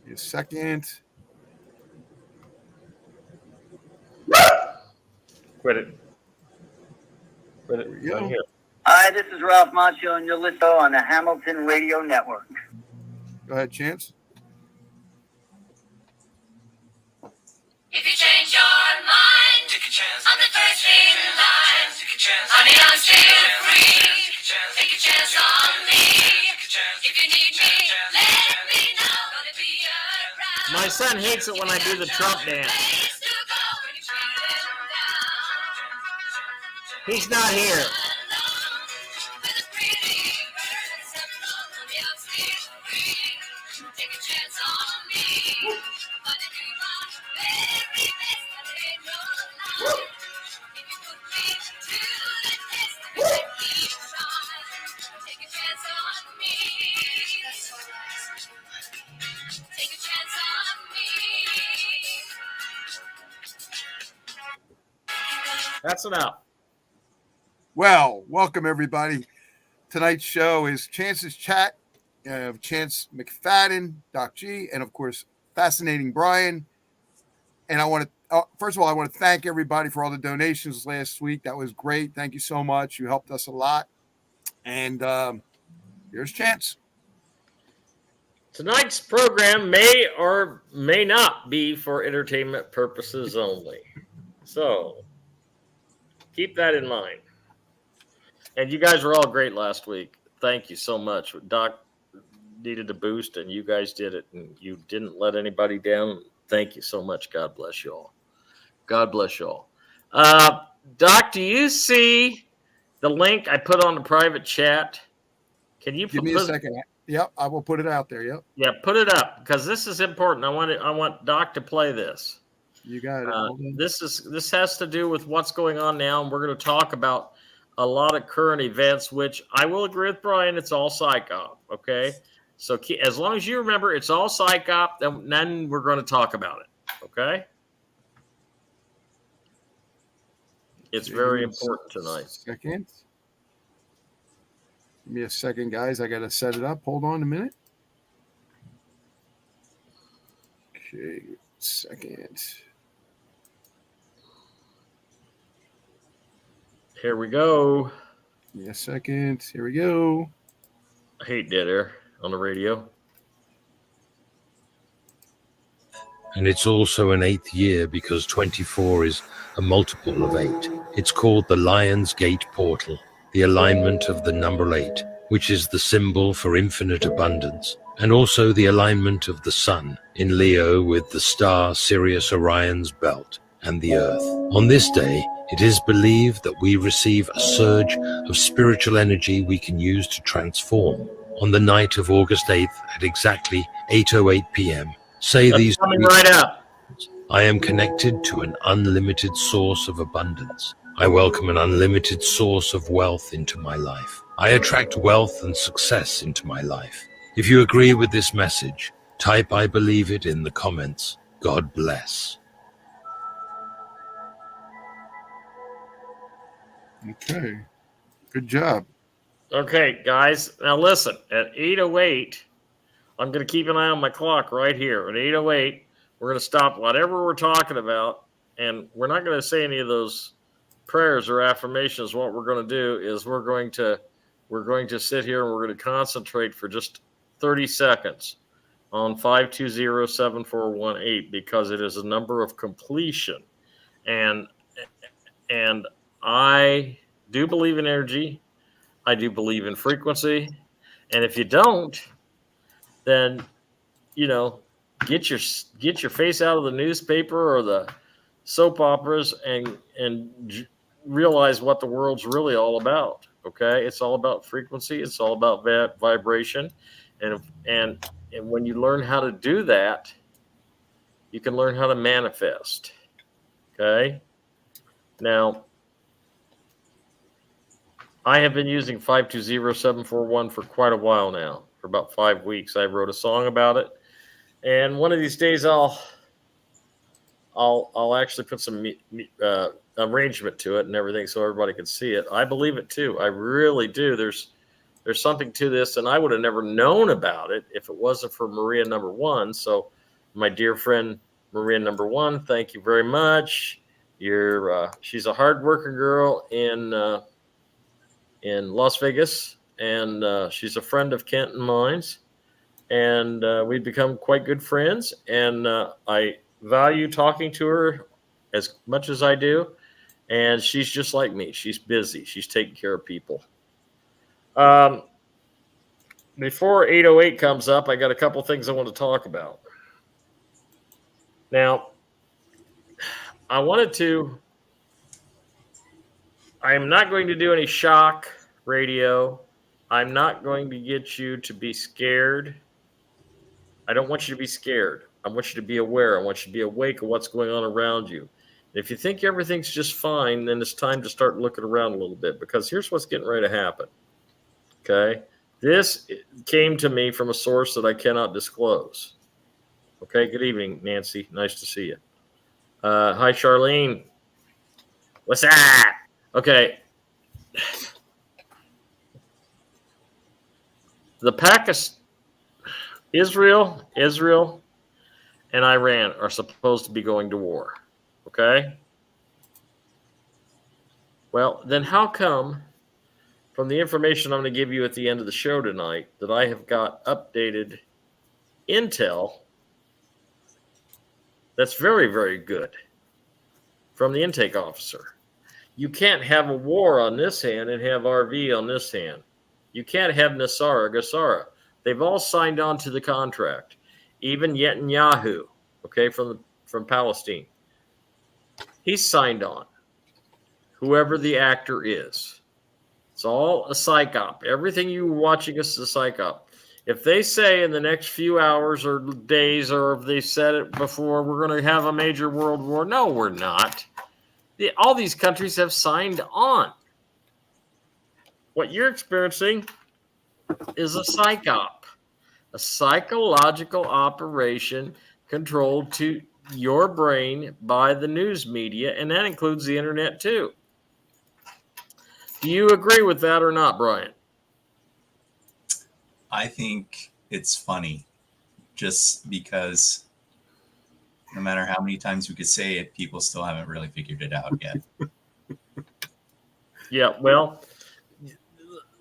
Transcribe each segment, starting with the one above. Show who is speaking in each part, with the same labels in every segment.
Speaker 1: Give me a second.
Speaker 2: Quit it. Right here.
Speaker 3: Hi, this is Ralph Macchio, and you're listening on the Hamilton Radio Network.
Speaker 1: Go ahead, Chance.
Speaker 4: If you change your mind, take a chance on the first in line. Honey, I'm still free. Take a chance on me. If you need me, let me know. Gonna be around.
Speaker 2: My son hates it when I do the Trump dance. He's not here. That's enough.
Speaker 1: Well, welcome everybody. Tonight's show is Chance's Chat. Chance McFadden, Doc G, and of course, Fascinating Brian. And I want to, first of all, I want to thank everybody for all the donations last week. That was great. Thank you so much. You helped us a lot. And here's Chance.
Speaker 2: Tonight's program may or may not be for entertainment purposes only. So keep that in mind. And you guys were all great last week. Thank you so much. Doc needed a boost, and you guys did it, and you didn't let anybody down. Thank you so much. God bless you all. God bless you all. Doc, do you see the link I put on the private chat? Can you
Speaker 1: give me a second? Yep, I will put it out there. Yep.
Speaker 2: Yeah, put it up because this is important. I want Doc to play this.
Speaker 1: You got it.
Speaker 2: This has to do with what's going on now, and we're going to talk about a lot of current events, which I will agree with Brian. It's all psyop. Okay, so as long as you remember, it's all psyop. Then we're going to talk about it. Okay, it's very important tonight.
Speaker 1: Second. Give me a second, guys. I got to set it up. Hold on a minute. Okay, second.
Speaker 2: Here we go.
Speaker 1: Give me a second. Here we go.
Speaker 2: I hate dead air on the radio.
Speaker 5: And it's also an 8th year because 24 is a multiple of 8. It's called the Lion's Gate Portal, the alignment of the number 8, which is the symbol for infinite abundance, and also the alignment of the sun in Leo with the star Sirius Orion's belt and the Earth. On this day, it is believed that we receive a surge of spiritual energy we can use to transform. On the night of August 8th at exactly 8:08 p.m., say
Speaker 2: That's
Speaker 5: these
Speaker 2: coming right up.
Speaker 5: I am connected to an unlimited source of abundance. I welcome an unlimited source of wealth into my life. I attract wealth and success into my life. If you agree with this message, type I believe it in the comments. God bless.
Speaker 1: Okay. Good job.
Speaker 2: Okay, guys. Now listen, at 8:08, I'm going to keep an eye on my clock right here. At 8:08, we're going to stop whatever we're talking about, and we're not going to say any of those prayers or affirmations. What we're going to do is we're going to sit here and we're going to concentrate for just 30 seconds on 520-7418 because it is a number of completion. And I do believe in energy. I do believe in frequency. And if you don't, then, get your face out of the newspaper or the soap operas and realize what the world's really all about. Okay. It's all about frequency. It's all about vibration. And when you learn how to do that, you can learn how to manifest. Okay. Now, I have been using 520-741 for quite a while now, for about 5 weeks. I wrote a song about it, and one of these days I'll actually put some arrangement to it and everything so everybody can see it. I believe it too. I really do. There's something to this, and I would have never known about it if it wasn't for Maria number 1. So My dear friend Maria number 1, thank you very much. She's a hard-working girl in Las Vegas, and she's a friend of Kent and mine's, and we've become quite good friends, and I value talking to her as much as I do, and she's just like me. She's busy. She's taking care of people. Before 808 comes up, I got a couple things I want to talk about. Now, I am not going to do any shock radio. I'm not going to get you to be scared. I don't want you to be scared. I want you to be aware. I want you to be awake of what's going on around you. And if you think everything's just fine, then it's time to start looking around a little bit, because here's what's getting ready to happen. Okay? This came to me from a source that I cannot disclose. Okay, good evening, Nancy. Nice to see you. Hi, Charlene. What's that? Okay. Israel, and Iran are supposed to be going to war. Okay? Well, then how come, from the information I'm going to give you at the end of the show tonight, that I have got updated intel that's very, very good from the intake officer? You can't have a war on this hand and have RV on this hand. You can't have Nasara, Gassara. They've all signed on to the contract. Even Netanyahu, okay, from Palestine. He's signed on. Whoever the actor is. It's all a psyop. Everything you're watching is a psyop. If they say in the next few hours or days, or if they said it before, we're going to have a major world war, no, we're not. All these countries have signed on. What you're experiencing is a psyop, a psychological operation controlled to your brain by the news media, and that includes the internet too. Do you agree with that or not, Brian?
Speaker 6: I think it's funny, just because no matter how many times we could say it, people still haven't really figured it out yet.
Speaker 2: Yeah, well,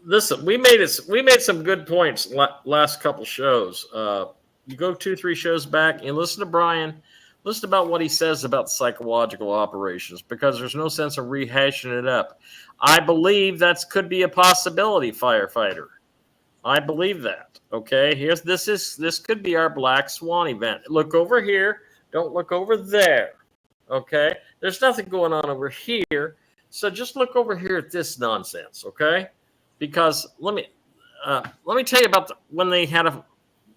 Speaker 2: listen, we made some good points last couple shows. You go 2-3 shows back and listen to Brian. Listen about what he says about psychological operations, because there's no sense of rehashing it up. I believe that could be a possibility, firefighter. I believe that. Okay, this could be our Black Swan event. Look over here. Don't look over there. Okay, there's nothing going on over here. So just look over here at this nonsense. Okay, because let me tell you about when they had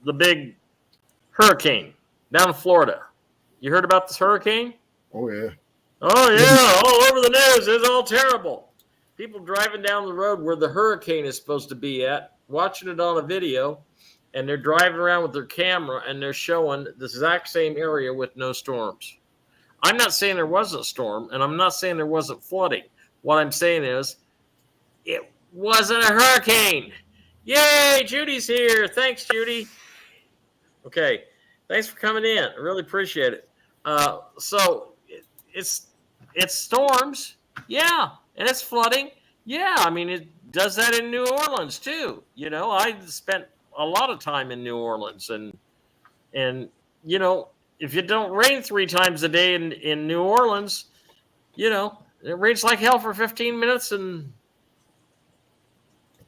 Speaker 2: the big hurricane down in Florida. You heard about this hurricane?
Speaker 1: Oh, yeah.
Speaker 2: Oh, yeah. All over the news. It's all terrible. People driving down the road where the hurricane is supposed to be at, watching it on a video, and they're driving around with their camera, and they're showing the exact same area with no storms. I'm not saying there wasn't a storm, and I'm not saying there wasn't flooding. What I'm saying is it wasn't a hurricane. Yay, Judy's here. Thanks, Judy. Okay. Thanks for coming in. I really appreciate it. So it's storms, yeah, and it's flooding, yeah. I mean, it does that in New Orleans too. You know, I spent a lot of time in New Orleans, and you know, if it don't rain 3 times a day in New Orleans, you know, it rains like hell for 15 minutes, and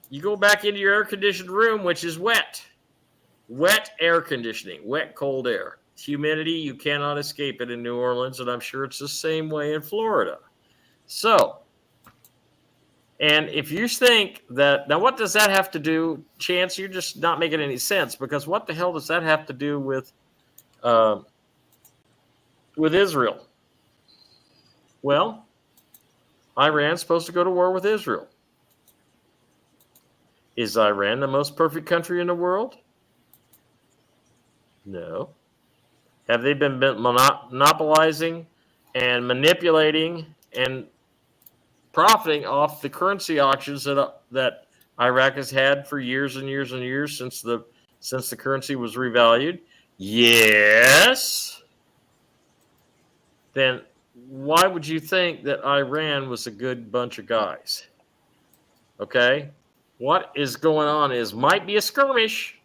Speaker 2: you go back into your air-conditioned room, which is wet. Wet air conditioning, wet, cold air. Humidity, you cannot escape it in New Orleans, and I'm sure it's the same way in Florida. So, and if you think that, now what does that have to do, Chance? You're just not making any sense, because what the hell does that have to do with Israel? Well, Iran's supposed to go to war with Israel. Is Iran the most perfect country in the world? No. Have they been monopolizing and manipulating and profiting off the currency auctions that Iraq has had for years and years and years since the currency was revalued? Yes. Then why would you think that Iran was a good bunch of guys? Okay? What is going on is might be a skirmish.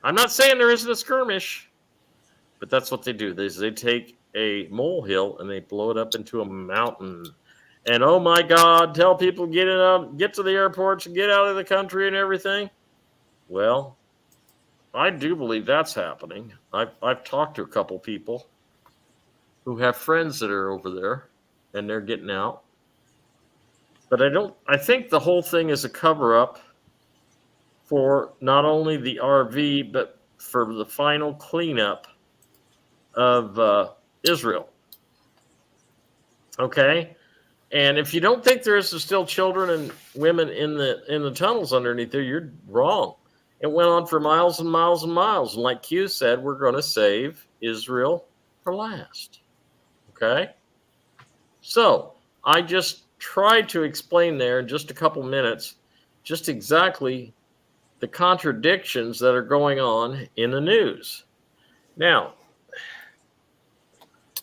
Speaker 2: I'm not saying there isn't a skirmish, but that's what they do. They take a molehill and they blow it up into a mountain. And oh my God, tell people get to the airports and get out of the country and everything. Well, I do believe that's happening. I've talked to a couple people who have friends that are over there and they're getting out. But I think the whole thing is a cover up for not only the RV, but for the final cleanup of Israel. Okay? And if you don't think there is still children and women in the tunnels underneath there, you're wrong. It went on for miles and miles and miles. And like Q said, we're going to save Israel for last. Okay? So I just tried to explain there in just a couple minutes just exactly the contradictions that are going on in the news. Now,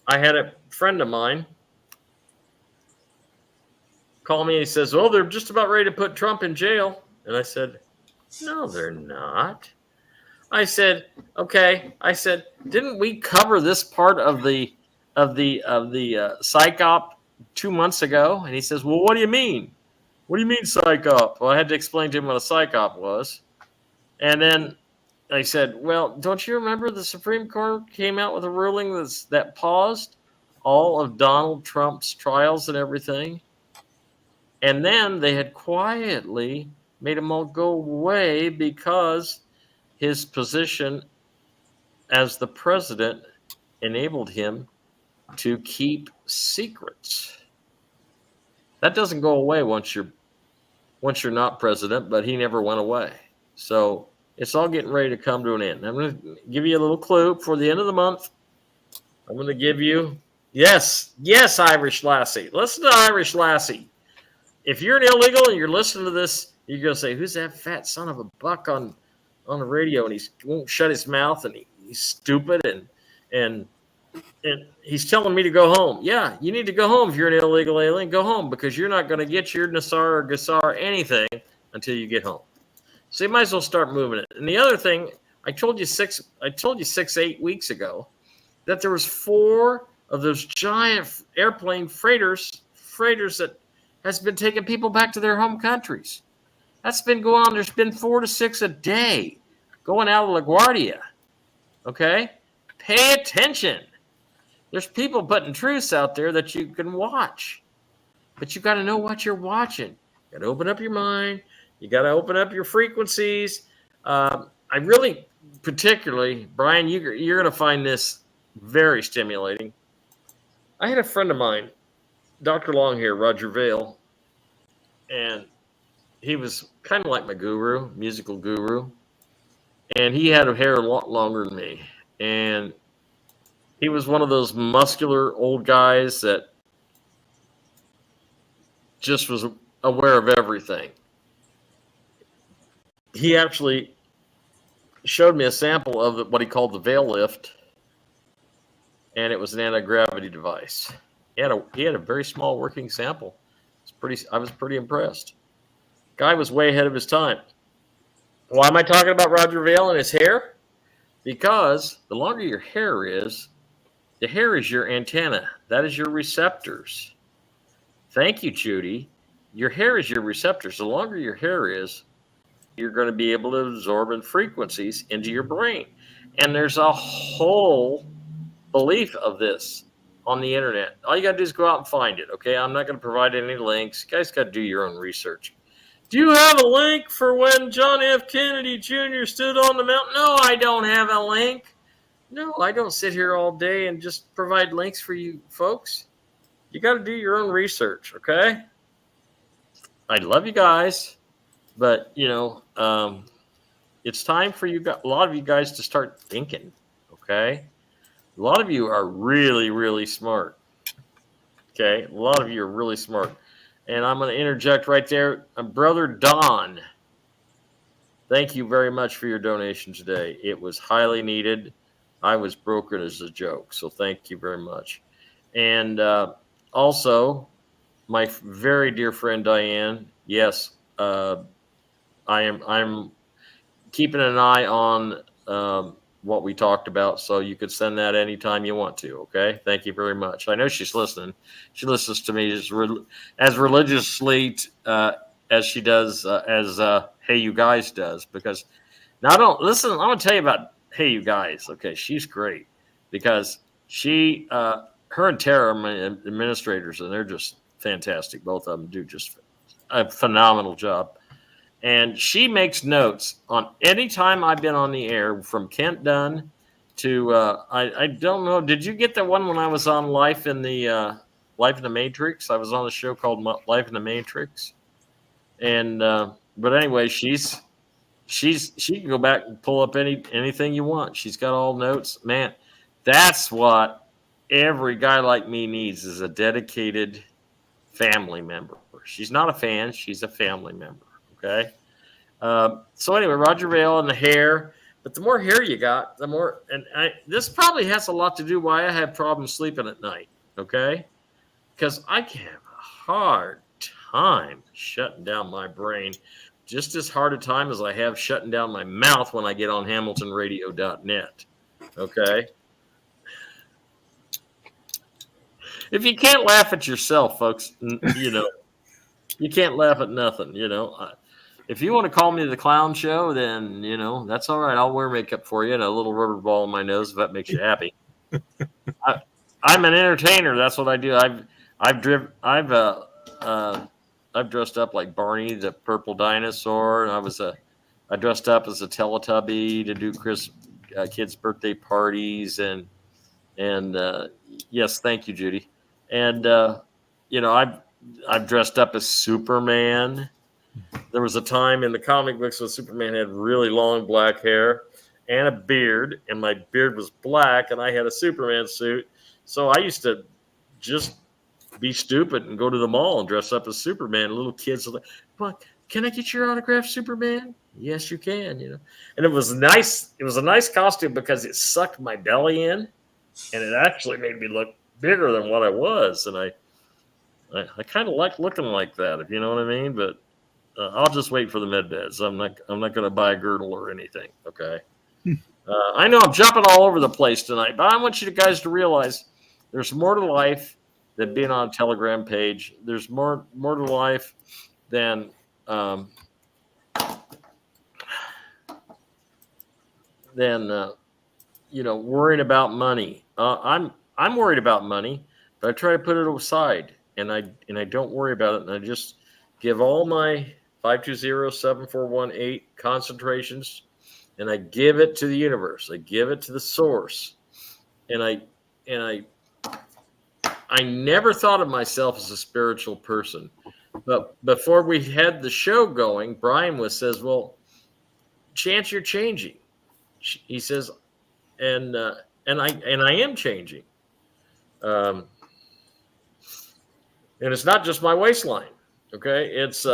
Speaker 2: I had a friend of mine call me and he says, "Oh, they're just about ready to put Trump in jail." And I said, "No, they're not." I said, "Okay." I said, "Didn't we cover this part of the psyop 2 months ago?" And he says, "Well, what do you mean? What do you mean psyop?" Well, I had to explain to him what a psyop was. And then I said, "Well, don't you remember the Supreme Court came out with a ruling that paused all of Donald Trump's trials and everything? And then they had quietly made them all go away because his position as the president enabled him to keep secrets. That doesn't go away once you're not president, but he never went away. So it's all getting ready to come to an end. I'm going to give you a little clue for the end of the month. I'm going to give you, yes, Irish Lassie. Listen to Irish Lassie. If you're an illegal and you're listening to this, you're going to say, "Who's that fat son of a buck on the radio?" And he won't shut his mouth and he's stupid and he's telling me to go home. Yeah, you need to go home if you're an illegal alien. Go home because you're not going to get your Nassar or Gassar anything until you get home. So you might as well start moving it. And the other thing, I told you 6-8 weeks ago that there was 4 of those giant airplane freighters that has been taking people back to their home countries. That's been going on. There's been 4 to 6 a day going out of LaGuardia. Okay? Pay attention. There's people putting truths out there that you can watch. But you got to know what you're watching. You got to open up your mind. You got to open up your frequencies. I really, particularly, Brian, you're going to find this very stimulating. I had a friend of mine, Dr. Longhair, Roger Vale, and he was kind of like my guru, musical guru, and he had hair a lot longer than me. And he was one of those muscular old guys that just was aware of everything. He actually showed me a sample of what he called the Veil lift, and it was an anti-gravity device. He had a very small working sample. I was pretty impressed. Guy was way ahead of his time. Why am I talking about Roger Vale and his hair? Because the longer your hair is, the hair is your antenna. That is your receptors. Thank you, Judy. Your hair is your receptors. The longer your hair is, you're going to be able to absorb in frequencies into your brain. And there's a whole belief of this on the internet. All you got to do is go out and find it, okay? I'm not going to provide any links. You guys got to do your own research. Do you have a link for when John F. Kennedy Jr. stood on the mountain? No, I don't have a link. No, I don't sit here all day and just provide links for you folks. You got to do your own research, okay? I love you guys, but, it's time for a lot of you guys to start thinking, okay? A lot of you are really, really smart, okay? A lot of you are really smart. And I'm going to interject right there. Brother Don, thank you very much for your donation today. It was highly needed. I was broken as a joke. So thank you very much. And also, my very dear friend Diane. Yes, I'm keeping an eye on what we talked about, so you could send that anytime you want to. Okay, thank you very much. I know she's listening. She listens to me as religiously as she does as Hey You Guys does. Because now, don't listen. I'm gonna tell you about Hey You Guys. Okay, she's great because her and Tara are my administrators, and they're just fantastic. Both of them do just a phenomenal job. And she makes notes on any time I've been on the air, from Kent Dunn to I don't know. Did you get the one when I was on Life in the Matrix? I was on a show called Life in the Matrix, and but anyway, she can go back and pull up anything you want. She's got all notes. Man, that's what every guy like me needs, is a dedicated family member. She's not a fan; she's a family member. Okay. So anyway, Roger Vale and the hair. But the more hair you got, the more. And this probably has a lot to do why I have problems sleeping at night. Okay, because I can have a hard time shutting down my brain, just as hard a time as I have shutting down my mouth when I get on HamiltonRadio.net. Okay. If you can't laugh at yourself, folks, you can't laugh at nothing. If you want to call me the clown show, then, that's all right. I'll wear makeup for you and a little rubber ball in my nose if that makes you happy. I'm an entertainer. That's what I do. I've dressed up like Barney the Purple Dinosaur, and I dressed up as a Teletubby to do kids' birthday parties, and yes, thank you, Judy. And I've dressed up as Superman. There was a time in the comic books when Superman had really long black hair and a beard, and my beard was black, and I had a Superman suit. So I used to just be stupid and go to the mall and dress up as Superman. Little kids were like, "Can I get your autograph, Superman?" Yes, you can. And it was nice. It was a nice costume because it sucked my belly in, and it actually made me look bigger than what I was. And I kind of like looking like that, if you know what I mean. But I'll just wait for the med beds. I'm not going to buy a girdle or anything. Okay. I know I'm jumping all over the place tonight, but I want you guys to realize there's more to life than being on a Telegram page. There's more to life than worrying about money. I'm worried about money, but I try to put it aside, and I don't worry about it, and I just give all my 520-7418 concentrations, and I give it to the universe. I give it to the source, and I never thought of myself as a spiritual person, but before we had the show going, Brian says, "Well, Chance, you're changing." He says, and I am changing, and it's not just my waistline. Okay, it's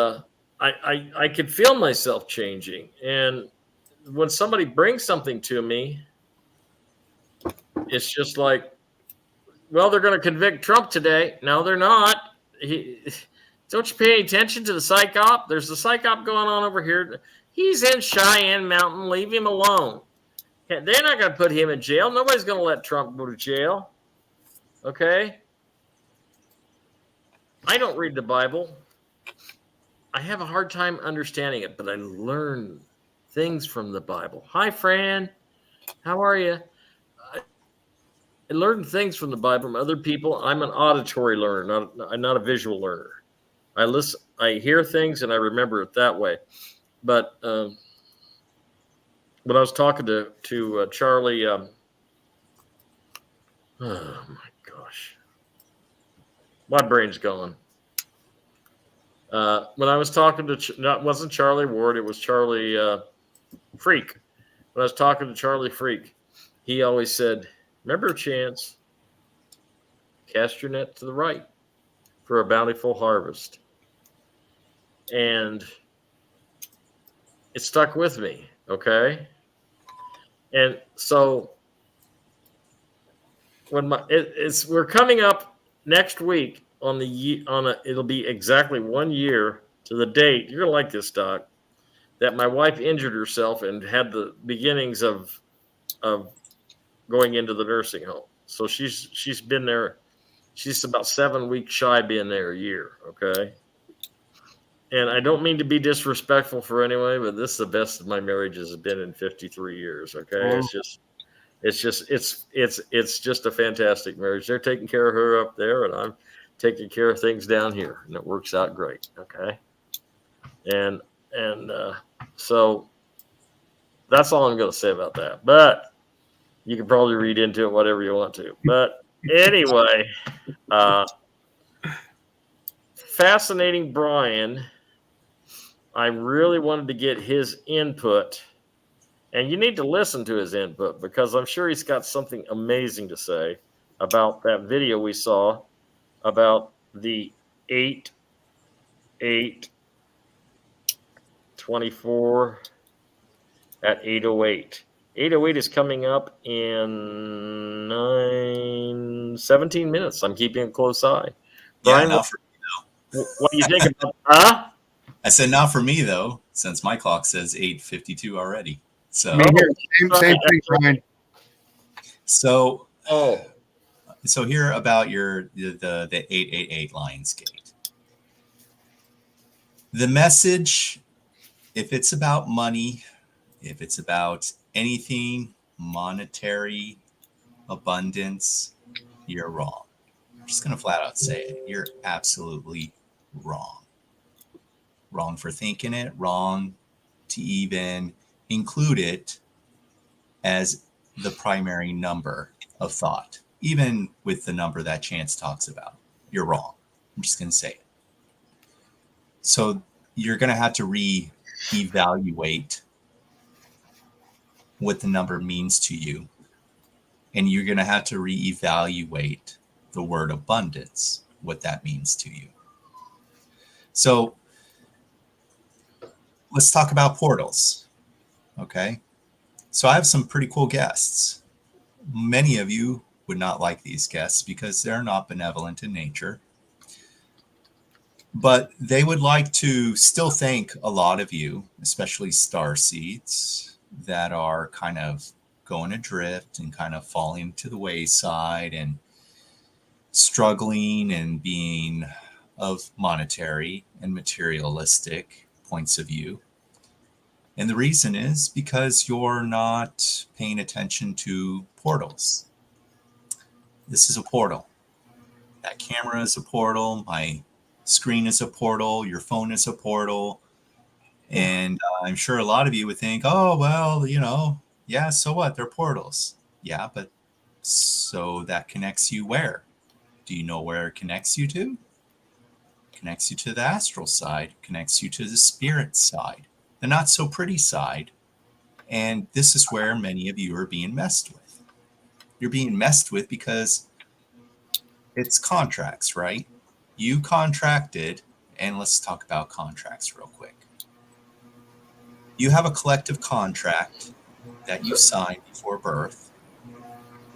Speaker 2: I can feel myself changing, and when somebody brings something to me, it's just like, well, they're going to convict Trump today. No, they're not. Don't you pay attention to the psyop? There's a psyop going on over here. He's in Cheyenne Mountain. Leave him alone. They're not going to put him in jail. Nobody's going to let Trump go to jail. Okay? I don't read the Bible. I have a hard time understanding it, but I learn things from the Bible. Hi, Fran. How are you? I learn things from the Bible from other people. I'm an auditory learner, not a visual learner. I listen, I hear things, and I remember it that way. But when I was talking to Charlie, oh my gosh, my brain's gone. When I was talking to, it wasn't Charlie Ward, it was Charlie Freak. When I was talking to Charlie Freak, he always said, "Remember, Chance, cast your net to the right for a bountiful harvest." And it stuck with me, okay? And so we're coming up next week it'll be exactly 1 year to the date. You're gonna like this, Doc. That my wife injured herself and had the beginnings of going into the nursing home. So she's been there. She's about 7 weeks shy of being there a year. Okay. And I don't mean to be disrespectful for anyone, but this is the best my marriage has been in 53 years. Okay.
Speaker 1: Oh.
Speaker 2: It's just a fantastic marriage. They're taking care of her up there, and I'm taking care of things down here, and it works out great. Okay. And so that's all I'm going to say about that. But you can probably read into it whatever you want to. But anyway, fascinating Brian. I really wanted to get his input, and you need to listen to his input because I'm sure he's got something amazing to say about that video we saw about the 8-8-24 at 8:08. 8:08 is coming up in 17 minutes. I'm keeping a close eye. Brian,
Speaker 6: Yeah, not for me
Speaker 2: what do you think about that?
Speaker 6: I said not for me though, since my clock says 8:52 already. So
Speaker 1: Me here. Same thing, Brian.
Speaker 6: so
Speaker 2: Oh,
Speaker 6: so here about the 888 Lionsgate. The message, if it's about money, if it's about anything monetary, abundance, you're wrong. I'm just going to flat out say it. You're absolutely wrong. Wrong for thinking it, wrong to even include it as the primary number of thought, even with the number that Chance talks about. You're wrong. I'm just going to say it. So you're going to have to re-evaluate what the number means to you. And you're going to have to re-evaluate the word abundance, what that means to you. So let's talk about portals. Okay. So I have some pretty cool guests. Many of you would not like these guests because they're not benevolent in nature. But they would like to still thank a lot of you, especially star seeds that are kind of going adrift and kind of falling to the wayside and struggling and being of monetary and materialistic points of view. And the reason is because you're not paying attention to portals. This is a portal. That camera is a portal. My screen is a portal. Your phone is a portal. And I'm sure a lot of you would think, oh, well, yeah, so what? They're portals. Yeah, but so that connects you where? Do you know where it connects you to? It connects you to the astral side, connects you to the spirit side, the not so pretty side. And this is where many of you are being messed with. You're being messed with because it's contracts, right? You contracted, and let's talk about contracts real quick. You have a collective contract that you signed before birth,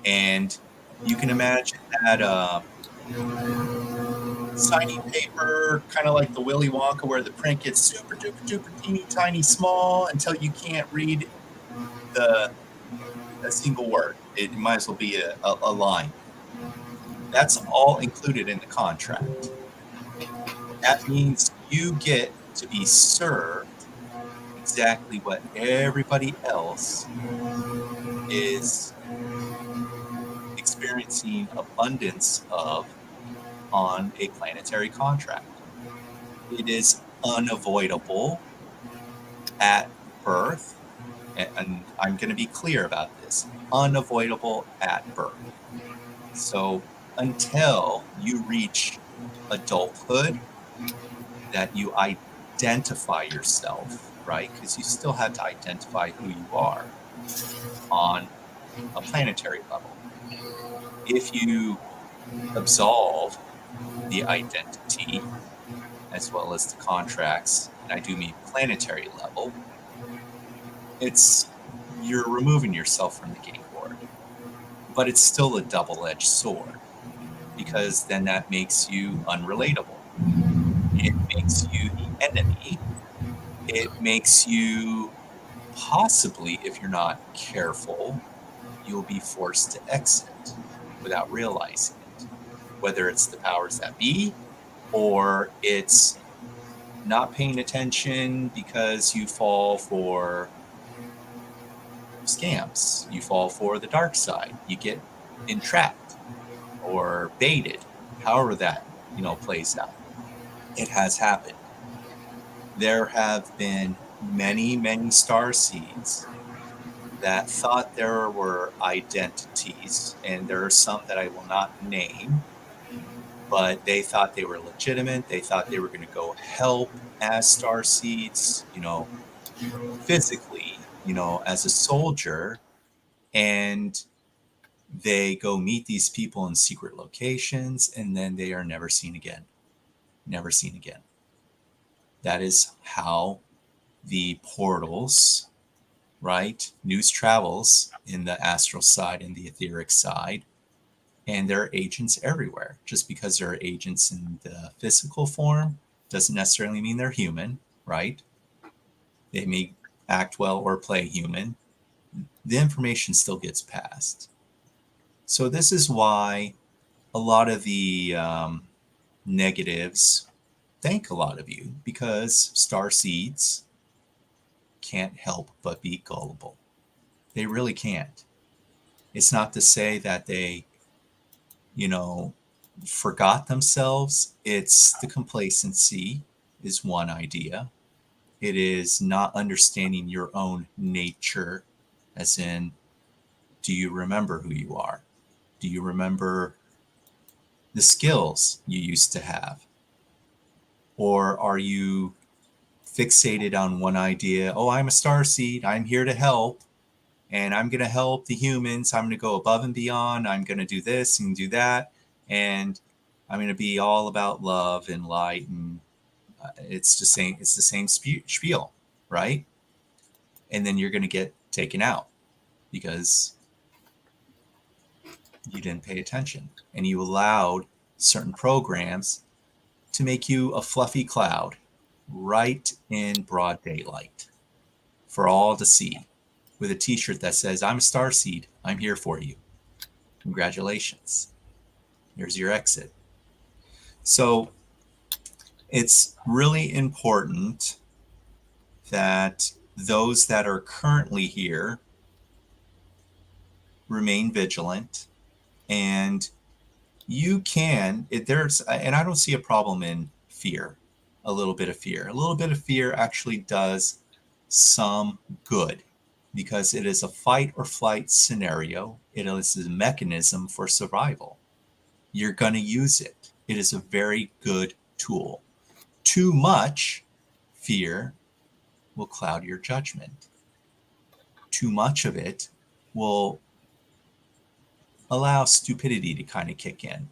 Speaker 6: and you can imagine that signing paper, kind of like the Willy Wonka, where the print gets super duper duper teeny tiny small until you can't read a single word. It might as well be a line. That's all included in the contract. That means you get to be served exactly what everybody else is experiencing abundance of on a planetary contract. It is unavoidable at birth, and I'm going to be clear about this, unavoidable at birth. So until you reach adulthood, that you identify yourself, right? Because you still have to identify who you are on a planetary level. If you absolve the identity as well as the contracts, and I do mean planetary level, you're removing yourself from the game board. but it's still a double-edged sword, because then that makes you unrelatable. It makes you the enemy. It makes you possibly, if you're not careful, you'll be forced to exit without realizing it. Whether it's the powers that be, or it's not paying attention because you fall for scams, you fall for the dark side, you get entrapped or baited, however that plays out. It has happened. There have been many star seeds that thought there were identities, and there are some that I will not name, but they thought they were legitimate. They thought they were going to go help as star seeds, physically, as a soldier, and they go meet these people in secret locations, and then they are never seen again. Never seen again. That is how the portals, right? News travels in the astral side and the etheric side, and there are agents everywhere. Just because there are agents in the physical form doesn't necessarily mean they're human, right? They may act well or play human. The information still gets passed. So this is why a lot of the negatives thank a lot of you, because star seeds can't help but be gullible. They really can't. It's not to say that they, forgot themselves. It's the complacency is one idea. It is not understanding your own nature, as in, do you remember who you are? Do you remember the skills you used to have? Or are you fixated on one idea? Oh, I'm a starseed. I'm here to help. And I'm going to help the humans. I'm going to go above and beyond. I'm going to do this and do that. And I'm going to be all about love and light. And it's the same spiel, right? And then you're going to get taken out because you didn't pay attention. And you allowed certain programs to make you a fluffy cloud right in broad daylight for all to see, with a t-shirt that says, I'm a starseed, I'm here for you. Congratulations. Here's your exit. So it's really important that those that are currently here remain vigilant, and you can, and I don't see a problem in fear. A little bit of fear actually does some good, because it is a fight or flight scenario. It is a mechanism for survival. You're going to use it. It is a very good tool. Too much fear will cloud your judgment. Too much of it will allow stupidity to kind of kick in.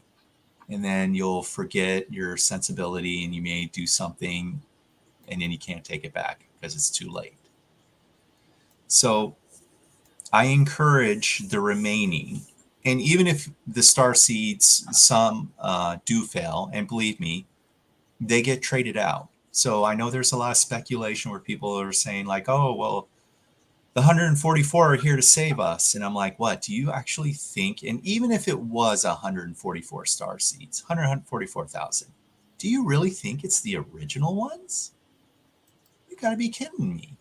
Speaker 6: And then you'll forget your sensibility, and you may do something and then you can't take it back because it's too late. So I encourage the remaining, and even if the star seeds, some do fail, and believe me, they get traded out. So I know there's a lot of speculation where people are saying like, oh, well, the 144 are here to save us. And I'm like, what? Do you actually think, and even if it was 144 star seeds, 144,000, do you really think it's the original ones? You gotta be kidding me.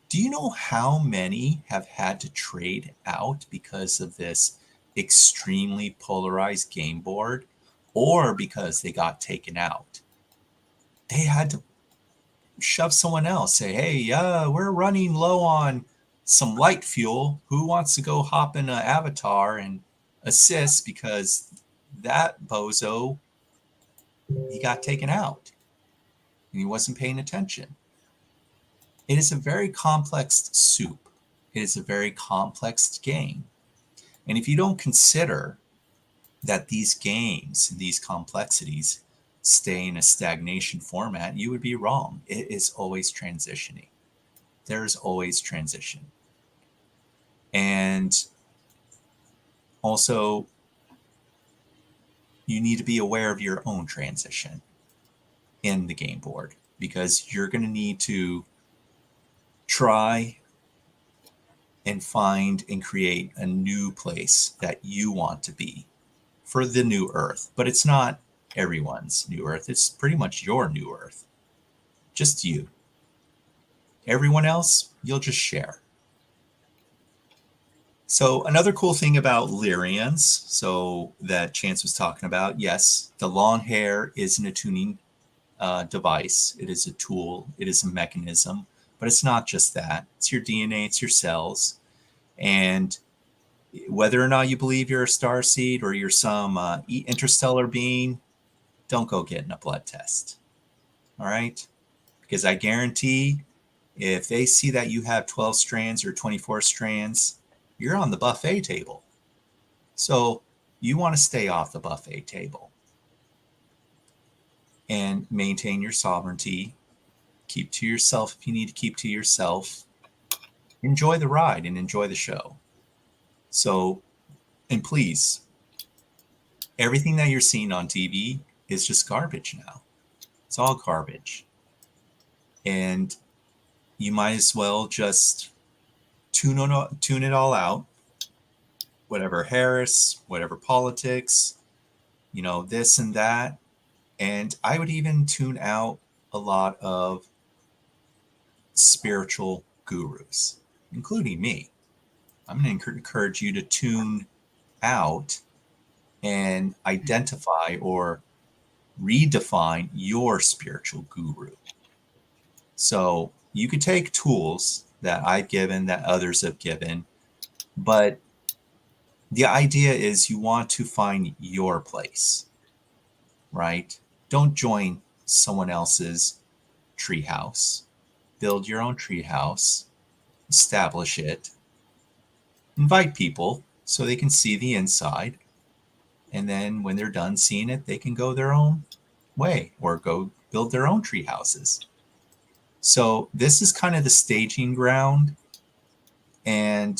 Speaker 6: Do you know how many have had to trade out because of this extremely polarized game board, or because they got taken out? They had to shove someone else, say, hey, we're running low on some light fuel. Who wants to go hop in an avatar and assist, because that bozo, he got taken out and he wasn't paying attention. It is a very complex soup. It is a very complex game. And if you don't consider that these games and these complexities stay in a stagnation format, you would be wrong. It is always transitioning. There's always transition. And Also, you need to be aware of your own transition in the game board, because you're going to need to try and find and create a new place that you want to be for the new Earth. But it's not everyone's new Earth. It's pretty much your new Earth. Just you. Everyone else, you'll just share. So another cool thing about Lyrians, so that Chance was talking about, yes, the long hair isn't a tuning device. It is a tool. It is a mechanism. But it's not just that. It's your DNA. It's your cells. And whether or not you believe you're a starseed or you're some interstellar being, don't go getting a blood test. All right? Because I guarantee if they see that you have 12 strands or 24 strands, you're on the buffet table. So you want to stay off the buffet table and maintain your sovereignty. Keep to yourself if you need to keep to yourself. Enjoy the ride and enjoy the show. So, and please, everything that you're seeing on TV is just garbage now. It's all garbage. And you might as well just tune it all out. Whatever Harris, whatever politics, this and that. And I would even tune out a lot of spiritual gurus, including me. I'm going to encourage you to tune out and identify or redefine your spiritual guru. So you could take tools that I've given, that others have given, but the idea is you want to find your place, right? Don't join someone else's treehouse. Build your own treehouse, establish it, invite people so they can see the inside. And then when they're done seeing it, they can go their own way or go build their own tree houses. So this is kind of the staging ground. And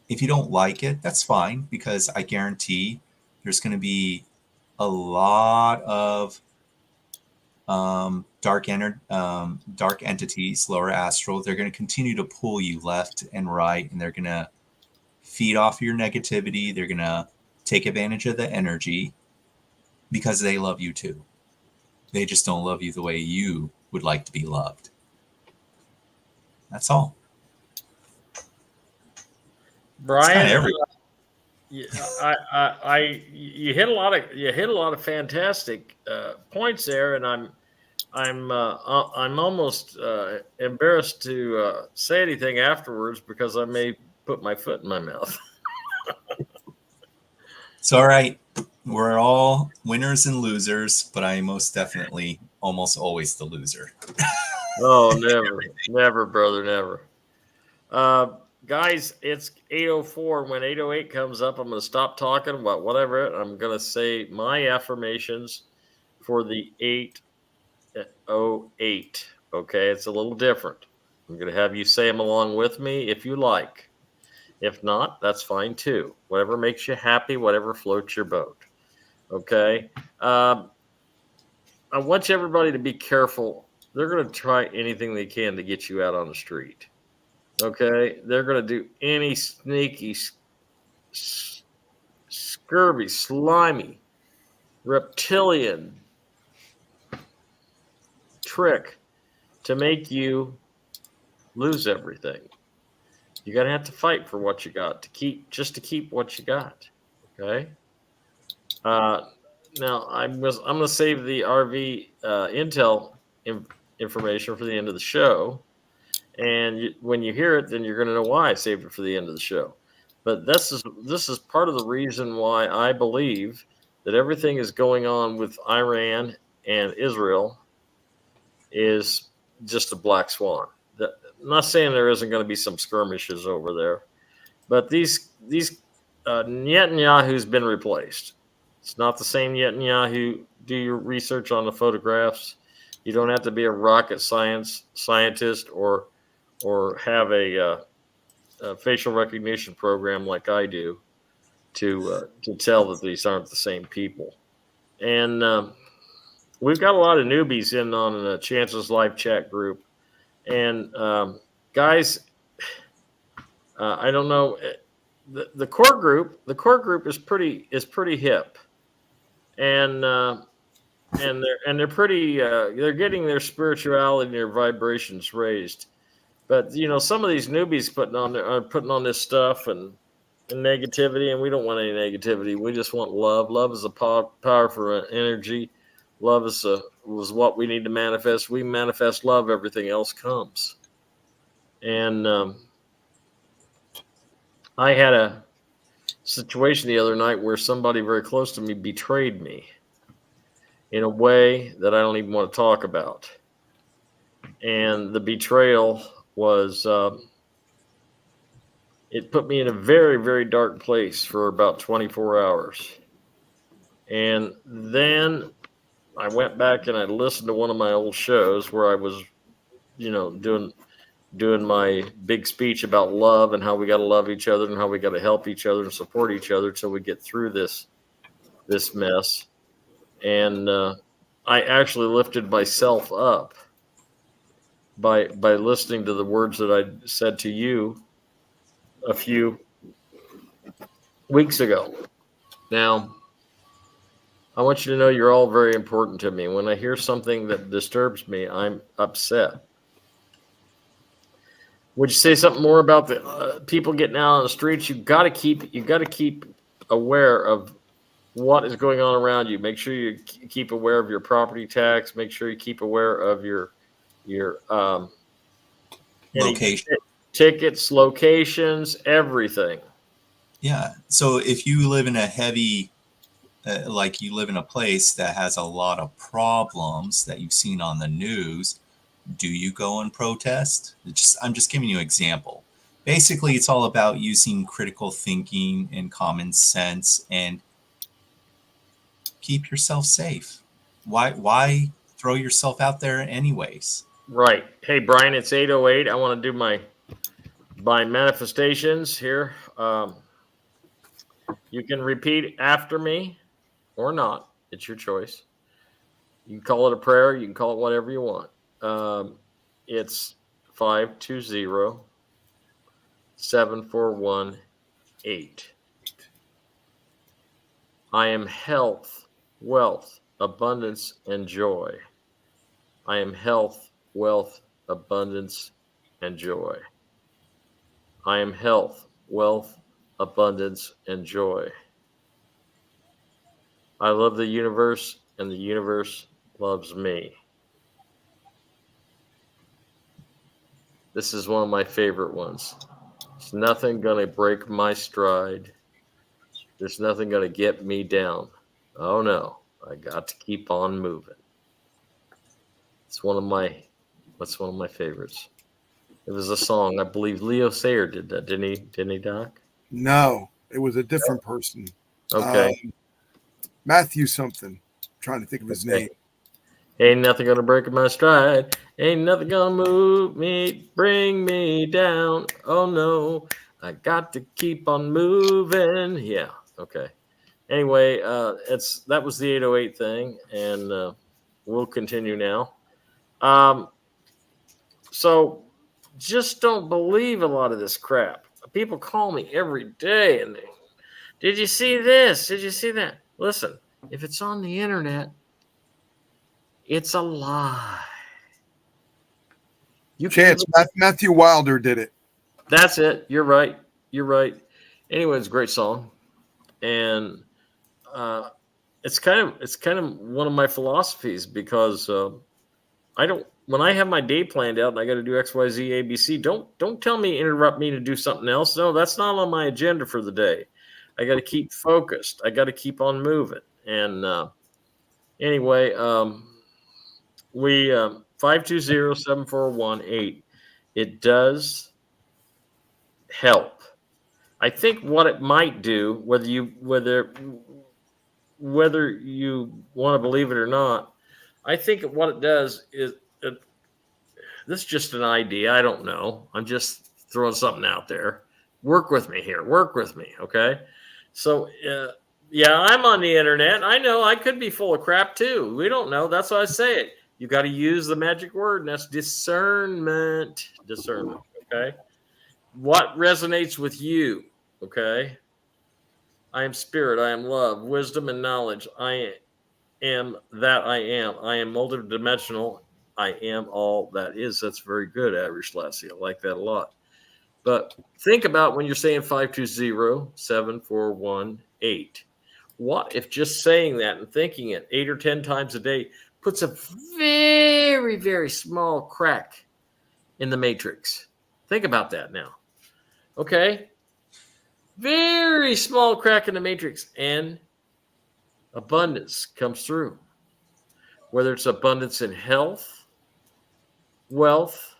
Speaker 6: if you don't like it, that's fine, because I guarantee there's going to be a lot of dark entities, lower astral. They're going to continue to pull you left and right, and they're going to feed off your negativity. They're going to take advantage of the energy because they love you too. They just don't love you the way you would like to be loved. That's all.
Speaker 2: Brian, you hit a lot of fantastic points there, and I'm almost embarrassed to say anything afterwards because I may put my foot in my mouth.
Speaker 6: It's all right. We're all winners and losers, but I am most definitely almost always the loser.
Speaker 2: Oh, never, brother, never. Guys, it's 8:04. When 8:08 comes up, I'm going to stop talking about whatever. I'm going to say my affirmations for the 8:08. Okay, it's a little different. I'm going to have you say them along with me if you like. If not, that's fine too. Whatever makes you happy, whatever floats your boat. Okay. I want everybody to be careful. They're going to try anything they can to get you out on the street. Okay. They're going to do any sneaky, scurvy, slimy, reptilian trick to make you lose everything. You're going to have to fight for what you got to keep what you got. Okay. Now I'm going to save the RV intel information for the end of the show. And when you hear it, then you're going to know why I saved it for the end of the show. But this is part of the reason why I believe that everything is going on with Iran and Israel is just a black swan. I'm not saying there isn't going to be some skirmishes over there, but these Netanyahu's been replaced. It's not the same Netanyahu. Do your research on the photographs. You don't have to be a rocket scientist or have a facial recognition program like I do to tell that these aren't the same people. And we've got a lot of newbies in on the Chances live chat group. And guys, I don't know, the core group is pretty hip, and they're pretty they're getting their spirituality and their vibrations raised. But some of these newbies putting on this stuff and negativity, and we don't want any negativity. We just want love. Love is a powerful energy. Love was what we need to manifest. We manifest love, everything else comes. And I had a situation the other night where somebody very close to me betrayed me in a way that I don't even want to talk about. And the betrayal was, it put me in a very, very dark place for about 24 hours. And then I went back and I listened to one of my old shows where I was, doing my big speech about love and how we got to love each other and how we got to help each other and support each other till we get through this mess. And I actually lifted myself up by listening to the words that I said to you a few weeks ago. Now, I want you to know you're all very important to me. When I hear something that disturbs me, I'm upset. Would you say something more about the people getting out on the streets? You got to keep aware of what is going on around you. Make sure you keep aware of your property tax. Make sure you keep aware of your
Speaker 6: location,
Speaker 2: tickets, locations, everything.
Speaker 6: Yeah. So if you live in a heavy, like you live in a place that has a lot of problems that you've seen on the news, do you go and protest? I'm just giving you an example. Basically, it's all about using critical thinking and common sense and keep yourself safe. Why throw yourself out there anyways?
Speaker 2: Right. Hey, Brian, it's 8:08. I want to do my manifestations here. You can repeat after me or not. It's your choice. You can call it a prayer. You can call it whatever you want. It's 520-741-8. I am health, wealth, abundance, and joy. I am health, wealth, abundance, and joy. I am health, wealth, abundance, and joy. I love the universe, and the universe loves me. This is one of my favorite ones. There's nothing going to break my stride. There's nothing going to get me down. Oh no, I got to keep on moving. It's one of my favorites. It was a song. I believe Leo Sayer did that, didn't he, Doc?
Speaker 1: No, it was a different person.
Speaker 2: Okay.
Speaker 1: Matthew something. I'm trying to think of his name.
Speaker 2: Ain't nothing gonna break my stride. Ain't nothing gonna move me, bring me down. Oh no, I got to keep on moving. Yeah, okay. Anyway, that was the 808 thing, and we'll continue now. So just don't believe a lot of this crap. People call me every day and did you see this? Did you see that? Listen, if it's on the internet, it's a lie.
Speaker 1: Matthew Wilder did it.
Speaker 2: That's it. You're right. Anyway, it's a great song, and it's kind of one of my philosophies because when I have my day planned out and I got to do X, Y, Z, A, B, C, don't tell me, interrupt me to do something else. No, that's not on my agenda for the day. I got to keep focused. I got to keep on moving. And anyway, we 520-741-8. It does help. I think what it might do, whether you want to believe it or not, I think what it does is this is just an idea. I don't know. I'm just throwing something out there. Work with me here. Okay. So, yeah, I'm on the internet. I know I could be full of crap too. We don't know. That's why I say it. You got to use the magic word, and that's discernment. Discernment. Okay. What resonates with you? Okay. I am spirit. I am love, wisdom, and knowledge. I am that I am. I am multidimensional. I am all that is. That's very good, Average Lassie. I like that a lot. But think about when you're saying 520-7418. What if just saying that and thinking it 8 or 10 times a day puts a very, very small crack in the matrix? Think about that now. Okay? Very small crack in the matrix, and abundance comes through. Whether it's abundance in health, wealth,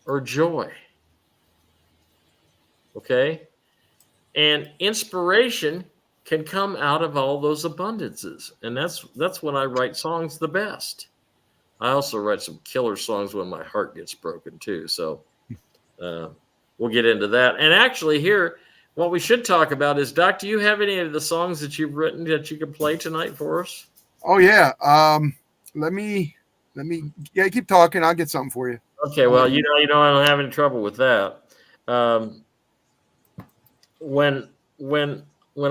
Speaker 2: or joy. Okay? And inspiration can come out of all those abundances. And that's when I write songs the best. I also write some killer songs when my heart gets broken too. So we'll get into that. And actually here, what we should talk about is, Doc, do you have any of the songs that you've written that you can play tonight for us?
Speaker 1: Oh yeah. Let me keep talking. I'll get something for you.
Speaker 2: Okay, well, you know, I don't have any trouble with that. When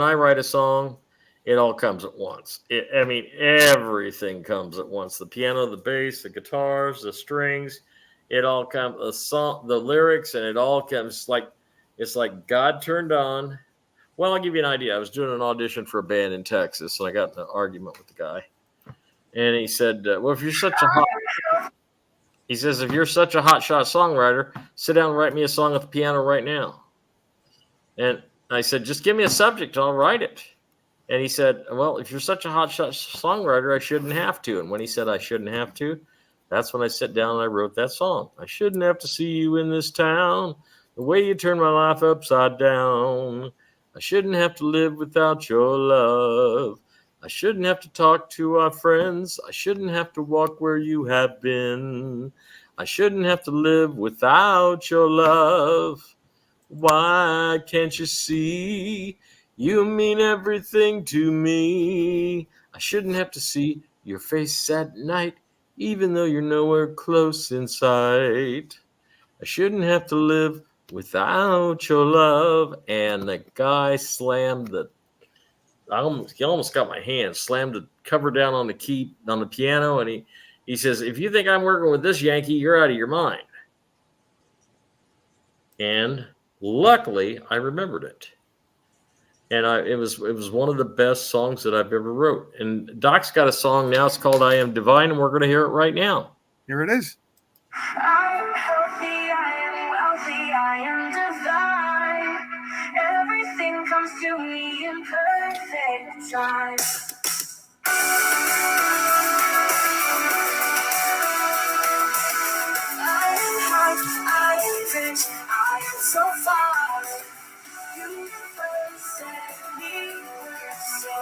Speaker 2: I write a song, it all comes at once. Everything comes at once. The piano, the bass, the guitars, the strings, it all comes. The song, the lyrics, and it all comes it's like God turned on. Well, I'll give you an idea. I was doing an audition for a band in Texas, and I got in an argument with the guy, and he said, "Well, if you're such a hot," he says, "if you're such a hotshot songwriter, sit down and write me a song at the piano right now." And I said, "Just give me a subject, I'll write it." And he said, "Well, if you're such a hotshot songwriter, I shouldn't have to." And when he said I shouldn't have to, that's when I sat down and I wrote that song. I shouldn't have to see you in this town, the way you turn my life upside down. I shouldn't have to live without your love. I shouldn't have to talk to our friends. I shouldn't have to walk where you have been. I shouldn't have to live without your love. Why can't you see? You mean everything to me. I shouldn't have to see your face at night, even though you're nowhere close in sight. I shouldn't have to live without your love. And the guy slammed he almost got my hand, slammed the cover down on the piano, and he says, "If you think I'm working with this Yankee, you're out of your mind." And luckily, I remembered it. And it was one of the best songs that I've ever wrote. And Doc's got a song now. It's called "I Am Divine," and we're going to hear it right now.
Speaker 1: Here it is.
Speaker 4: I am healthy, I am wealthy, I am divine. Everything comes to me in perfect time. I am hot, I am rich, I am so far. Universe and me, we're so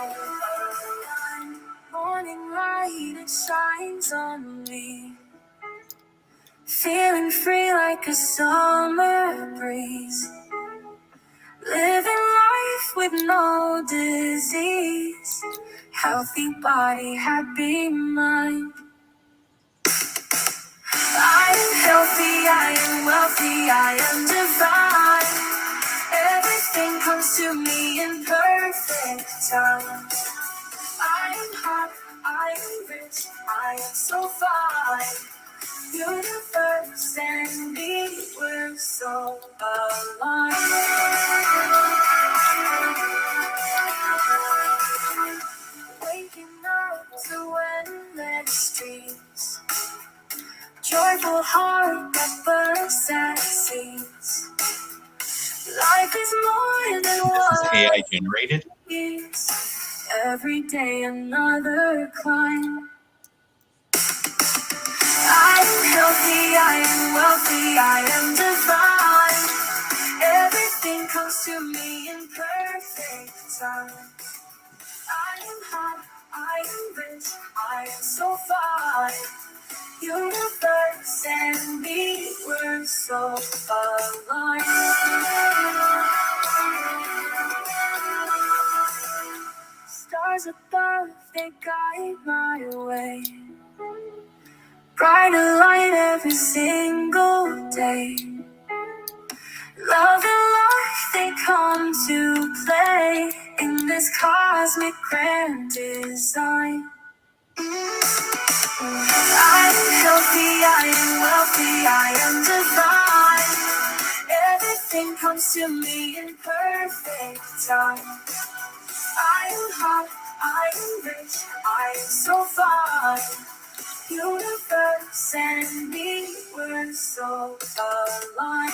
Speaker 4: aligned. Morning light, it shines on me. Feeling free like a summer breeze. Living life with no disease. Healthy body, happy mind. I am healthy, I am wealthy, I am divine. Everything comes to me in perfect time. I am hot, I am rich, I am so fine. Universe and me, we're so aligned. Waking up to endless dreams. Joyful heart that burns at seams. Life is more than
Speaker 6: This is
Speaker 4: what
Speaker 6: AI generated.
Speaker 4: it is. Every day another climb. I am healthy, I am wealthy, I am divine. Everything comes to me in perfect time. I am hot, I am rich, I am so fine. Universe and me, we're so aligned. stars above, they guide my way. Brighter light every single day. Love and life, they come to play in this cosmic grand design. I am healthy, I am wealthy, I am divine. Everything comes to me in perfect time. I am hot, I am rich, I am so fine. Universe and me, we're so aligned.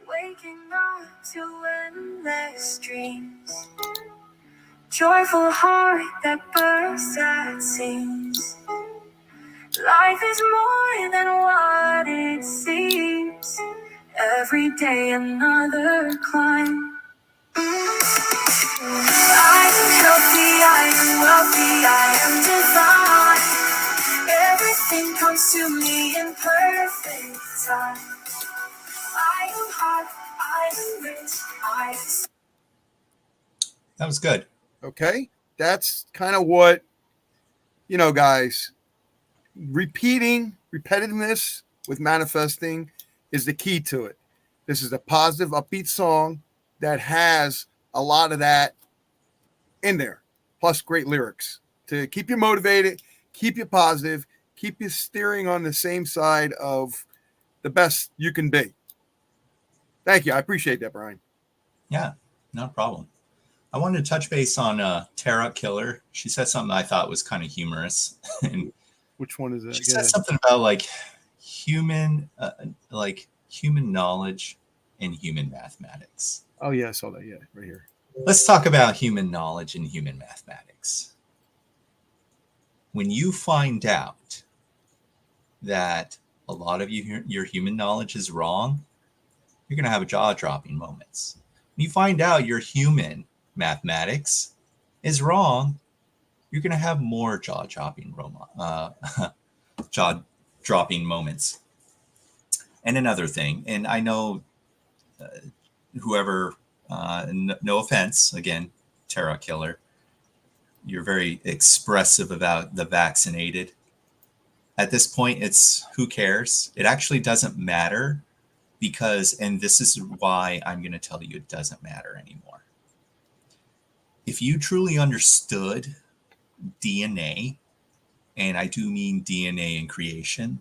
Speaker 4: Waking up to endless dreams. Joyful heart that bursts at seams. Life is more than what it seems. Every day another climb. I am healthy, I am wealthy, I am divine. Everything comes to me in perfect time. I am hot, I am rich, I am...
Speaker 6: That was good.
Speaker 1: Okay. That's kind of what, guys, repetitiveness with manifesting is the key to it. This is a positive, upbeat song that has a lot of that in there, plus great lyrics to keep you motivated, keep you positive, keep you steering on the same side of the best you can be. Thank you. I appreciate that, Brian.
Speaker 6: Yeah, no problem. I wanted to touch base on Tara Killer. She said something I thought was kind of humorous. And
Speaker 1: which one is that?
Speaker 6: She said something about human knowledge and human mathematics.
Speaker 1: Oh yeah, I saw that. Yeah, right here.
Speaker 6: Let's talk about human knowledge and human mathematics. When you find out that a lot of your human knowledge is wrong, you're going to have a jaw-dropping moments. When you find out your human mathematics is wrong, you're going to have more jaw-dropping moments. And another thing, and I know whoever, no offense, again, Tara Killer, you're very expressive about the vaccinated. At this point, it's who cares? It actually doesn't matter because, and this is why I'm going to tell you it doesn't matter anymore. If you truly understood DNA, and I do mean DNA in creation,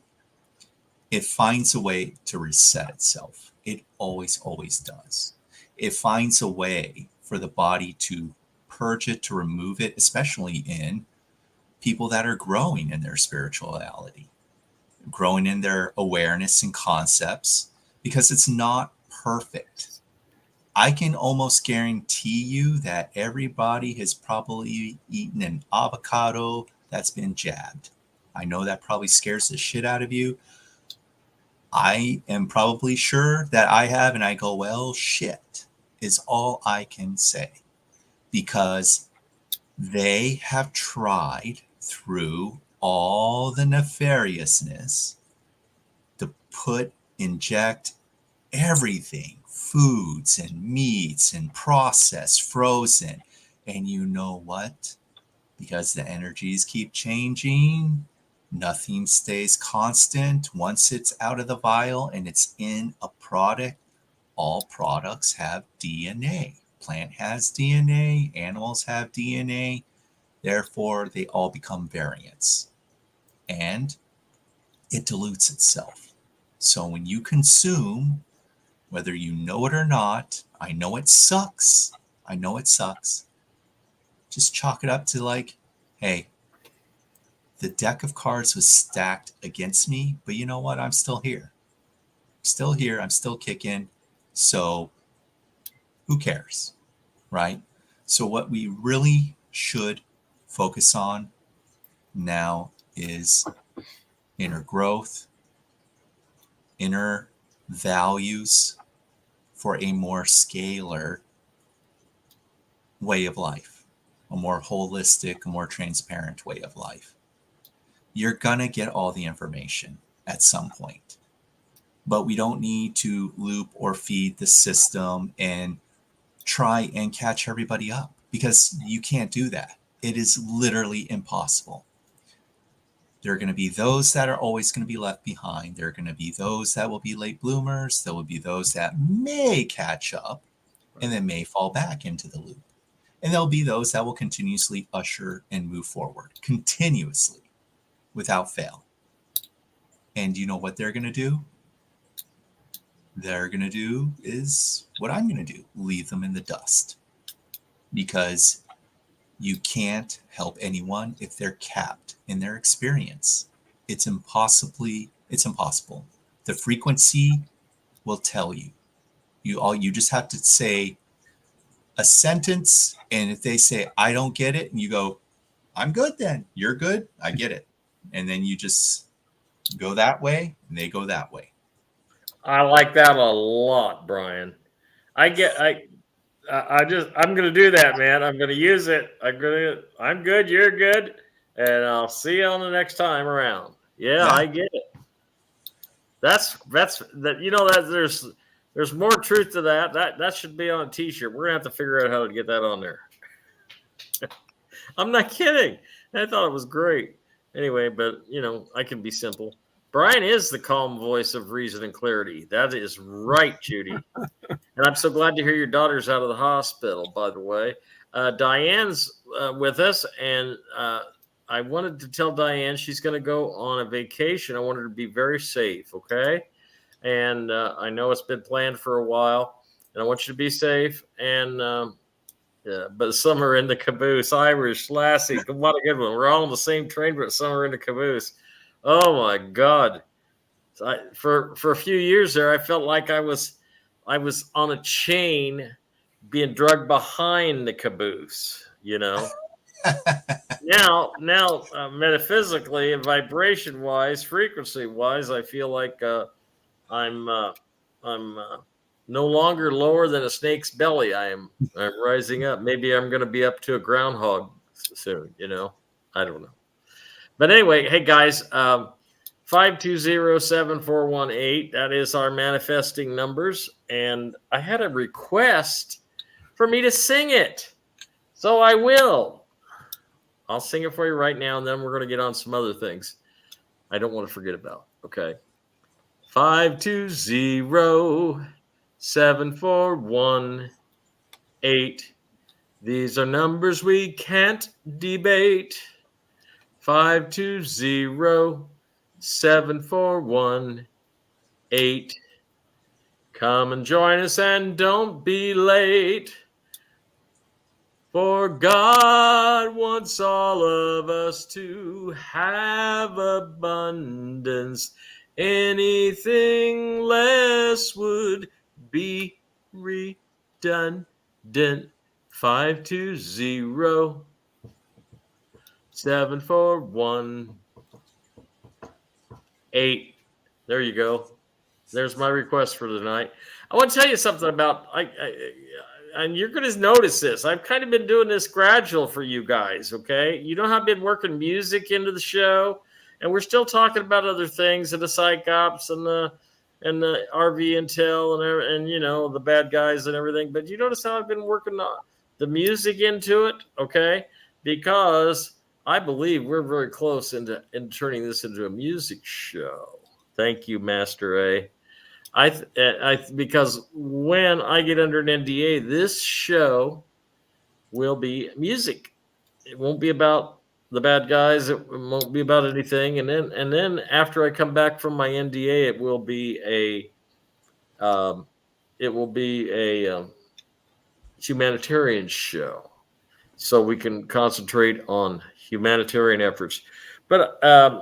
Speaker 6: it finds a way to reset itself. It always, always does. It finds a way for the body to purge it, to remove it, especially in people that are growing in their spirituality, growing in their awareness and concepts, because it's not perfect. I can almost guarantee you that everybody has probably eaten an avocado that's been jabbed. I know that probably scares the shit out of you. I am probably sure that I have, and I go, well, shit is all I can say, because they have tried through all the nefariousness to inject everything, foods and meats and processed, frozen. And you know what? Because the energies keep changing, nothing stays constant. Once it's out of the vial and it's in a product, all products have DNA. Plant has DNA, animals have DNA. Therefore, they all become variants. And it dilutes itself. So when you consume, whether you know it or not, I know it sucks. Just chalk it up to hey, the deck of cards was stacked against me, but you know what? I'm still here. I'm still kicking. So who cares, right? So what we really should focus on now is inner growth, inner values for a more scalar way of life, a more holistic, a more transparent way of life. You're going to get all the information at some point. but we don't need to loop or feed the system and try and catch everybody up, because you can't do that. It is literally impossible. There are going to be those that are always going to be left behind. There are going to be those that will be late bloomers. There will be those that may catch up and then may fall back into the loop. And there'll be those that will continuously usher and move forward, continuously, without fail. And you know what they're going to do? They're going to do is what I'm going to do, leave them in the dust. Because you can't help anyone if they're capped in their experience. It's impossible. The frequency will tell you. You just have to say a sentence, and if they say, I don't get it, and you go, I'm good then. You're good. I get it. And then you just go that way, and they go that way.
Speaker 2: I like that a lot, Brian. I'm going to do that, man. I'm going to use it. I'm good. You're good. And I'll see you on the next time around. Yeah. I get it. That's that. You know, that there's more truth to that. That should be on a t-shirt. We're going to have to figure out how to get that on there. I'm not kidding. I thought it was great. Anyway, but you know, I can be simple. Brian is the calm voice of reason and clarity. That is right, Judy. And I'm so glad to hear your daughter's out of the hospital, by the way. Diane's with us, and I wanted to tell Diane she's going to go on a vacation. I want her to be very safe, okay? And I know it's been planned for a while, and I want you to be safe. And but some are in the caboose. Irish, Lassie, what a good one. We're all on the same train, but some are in the caboose. Oh my God! So for a few years there, I felt like I was on a chain, being dragged behind the caboose. You know. now, metaphysically and vibration wise, frequency wise, I feel like I'm no longer lower than a snake's belly. I'm rising up. Maybe I'm going to be up to a groundhog soon. You know, I don't know. But anyway, hey guys, 520-7418, that is our manifesting numbers. And I had a request for me to sing it. So I will. I'll sing it for you right now, and then we're going to get on some other things I don't want to forget about. Okay. 520-7418. These are numbers we can't debate. 520-7418. Come and join us and don't be late. For God wants all of us to have abundance. Anything less would be redundant. 520-7418. There you go. There's my request for tonight. I want to tell you something about and you're going to notice this. I've kind of been doing this gradual for you guys, okay? You know how I've been working music into the show, and we're still talking about other things, and the psyops and the RV intel and you know, the bad guys and everything. But you notice how I've been working the music into it, okay? Because I believe we're very close in turning this into a music show. Thank you, Master A. Because when I get under an NDA, this show will be music. It won't be about the bad guys. It won't be about anything. And then after I come back from my NDA, it will be a humanitarian show, so we can concentrate on humanitarian efforts. But I'm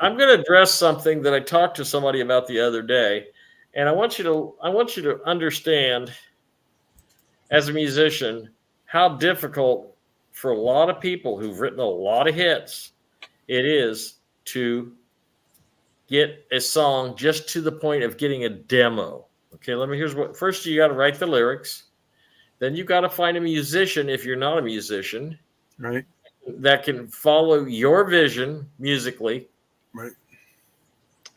Speaker 2: going to address something that I talked to somebody about the other day. And I want you to understand, as a musician, how difficult for a lot of people who've written a lot of hits it is to get a song just to the point of getting a demo. Okay, here's what. First, you got to write the lyrics. Then you got to find a musician, if you're not a musician,
Speaker 1: right,
Speaker 2: that can follow your vision musically.
Speaker 1: Right.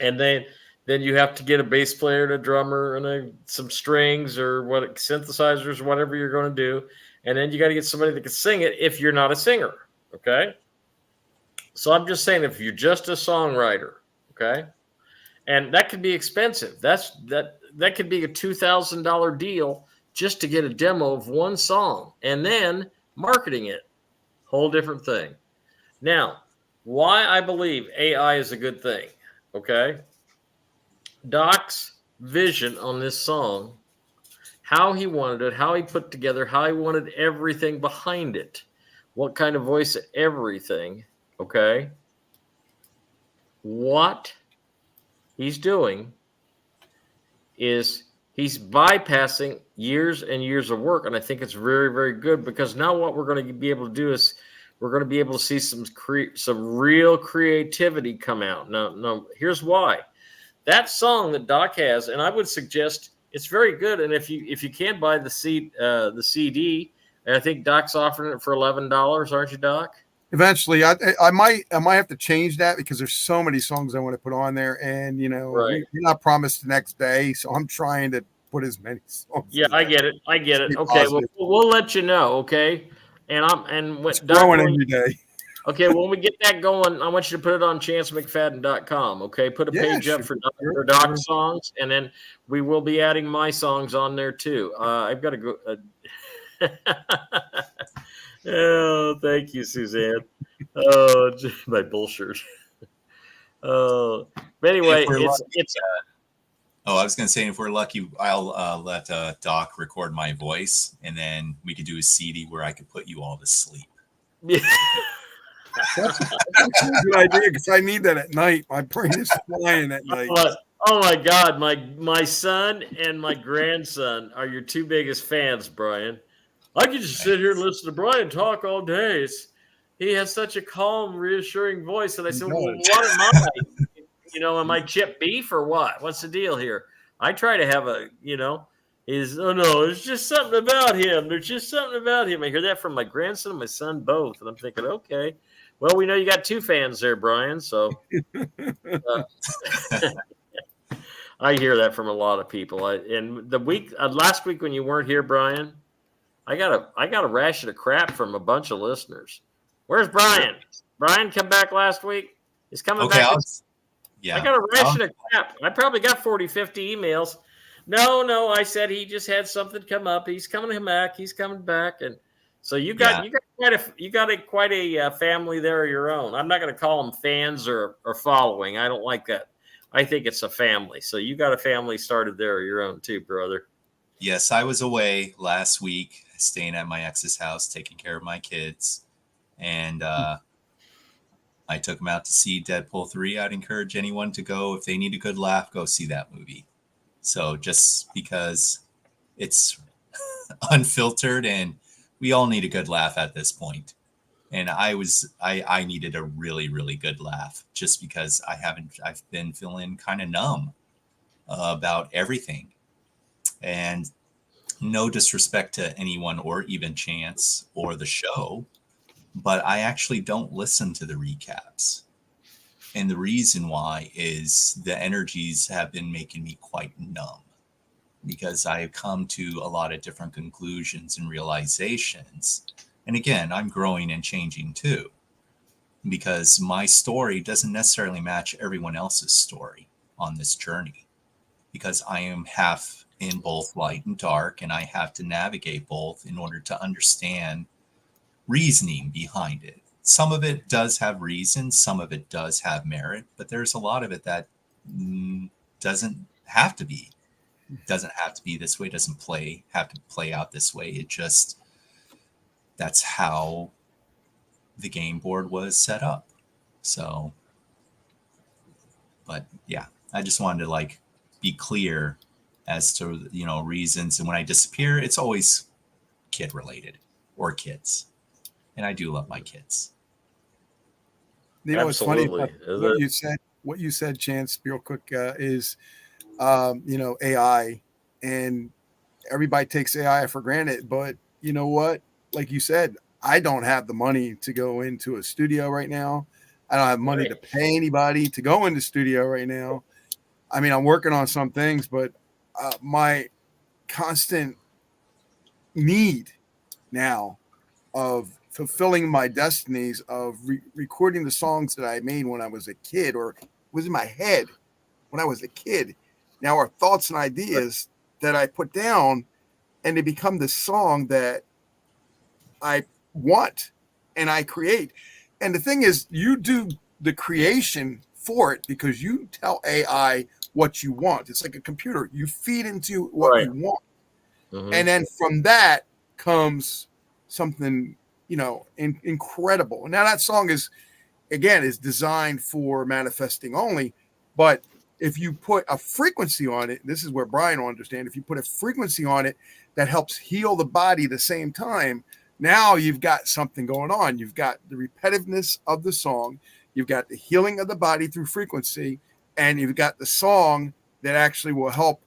Speaker 2: And then then you have to get a bass player and a drummer and some strings or what synthesizers, whatever you're going to do. And then you got to get somebody that can sing it if you're not a singer. Okay. So I'm just saying, if you're just a songwriter, okay, and that could be expensive. That could be a $2,000 deal just to get a demo of one song and then marketing it. Whole different thing. Now, why I believe AI is a good thing, okay? Doc's vision on this song, how he wanted it, how he put together, how he wanted everything behind it, what kind of voice, everything, okay? What he's doing is he's bypassing years and years of work, and I think it's very, very good, because now what we're going to be able to do is we're going to be able to see some real creativity come out. Now, here's why. That song that Doc has, and I would suggest it's very good. And if you can't buy the CD, I think Doc's offering it for $11, aren't you, Doc?
Speaker 1: Eventually, I might have to change that, because there's so many songs I want to put on there, and
Speaker 2: Right.
Speaker 1: we're not promised the next day, so I'm trying to put as many songs.
Speaker 2: Yeah, I get it. Okay, well, we'll let you know. Okay, and
Speaker 1: It's growing every day.
Speaker 2: Okay, when we get that going, I want you to put it on chancemcfadden.com. Okay, put a page up for Doc songs, and then we will be adding my songs on there too. I've got to go. Oh, thank you, Suzanne. Oh, my bullshit. Oh, but anyway, it's.
Speaker 6: I was going to say, if we're lucky, I'll let Doc record my voice, and then we could do a CD where I could put you all to sleep.
Speaker 2: Yeah.
Speaker 1: That's a good idea, because I need that at night. My brain is flying at night.
Speaker 2: Oh my God, my son and my grandson are your two biggest fans, Brian. I could just sit here and listen to Brian talk all day. He has such a calm, reassuring voice. And I said, well, what am I? Am I chip beef or what? What's the deal here? I try to have there's just something about him. There's just something about him. I hear that from my grandson and my son both. And I'm thinking, okay, well, we know you got two fans there, Brian. So I hear that from a lot of people. And last week when you weren't here, Brian, I got a ration of crap from a bunch of listeners. Where's Brian? Brian come back last week? He's coming back. I got a ration of crap. I probably got 40, 50 emails. No, I said he just had something come up. He's coming back. He's coming back. And so you got quite a family there of your own. I'm not going to call them fans or following. I don't like that. I think it's a family. So you got a family started there of your own too, brother.
Speaker 6: Yes, I was away last week, staying at my ex's house, taking care of my kids. And I took them out to see Deadpool 3. I'd encourage anyone to go, if they need a good laugh, go see that movie. So just because it's unfiltered, and we all need a good laugh at this point. And I needed a really, really good laugh, just because I've been feeling kind of numb about everything. And no disrespect to anyone or even Chance or the show, but I actually don't listen to the recaps. And the reason why is the energies have been making me quite numb, because I have come to a lot of different conclusions and realizations. And again, I'm growing and changing too, because my story doesn't necessarily match everyone else's story on this journey, because I am half in both light and dark, and I have to navigate both in order to understand reasoning behind it. Some of it does have reason, some of it does have merit, but there's a lot of it that doesn't have to be this way, doesn't have to play out this way. It just, that's how the game board was set up. So, but yeah, I just wanted to be clear as to, reasons. And when I disappear, it's always kid related or kids. And I do love my kids.
Speaker 1: What's funny about what you said, Chance, real quick, is, AI, and everybody takes AI for granted. But you know what? Like you said, I don't have the money to go into a studio right now. I don't have money to pay anybody to go into studio right now. I mean, I'm working on some things, but my constant need now of fulfilling my destinies of recording the songs that I made when I was a kid, or was in my head when I was a kid, now are thoughts and ideas that I put down, and they become the song that I want and I create. And the thing is, you do the creation for it because you tell AI what you want. It's like a computer. You feed into what you want.
Speaker 2: Mm-hmm.
Speaker 1: And then from that comes something, incredible. Now that song is designed for manifesting only, but if you put a frequency on it, this is where Brian will understand. If you put a frequency on it that helps heal the body at the same time, now you've got something going on. You've got the repetitiveness of the song, you've got the healing of the body through frequency, and you've got the song that actually will help.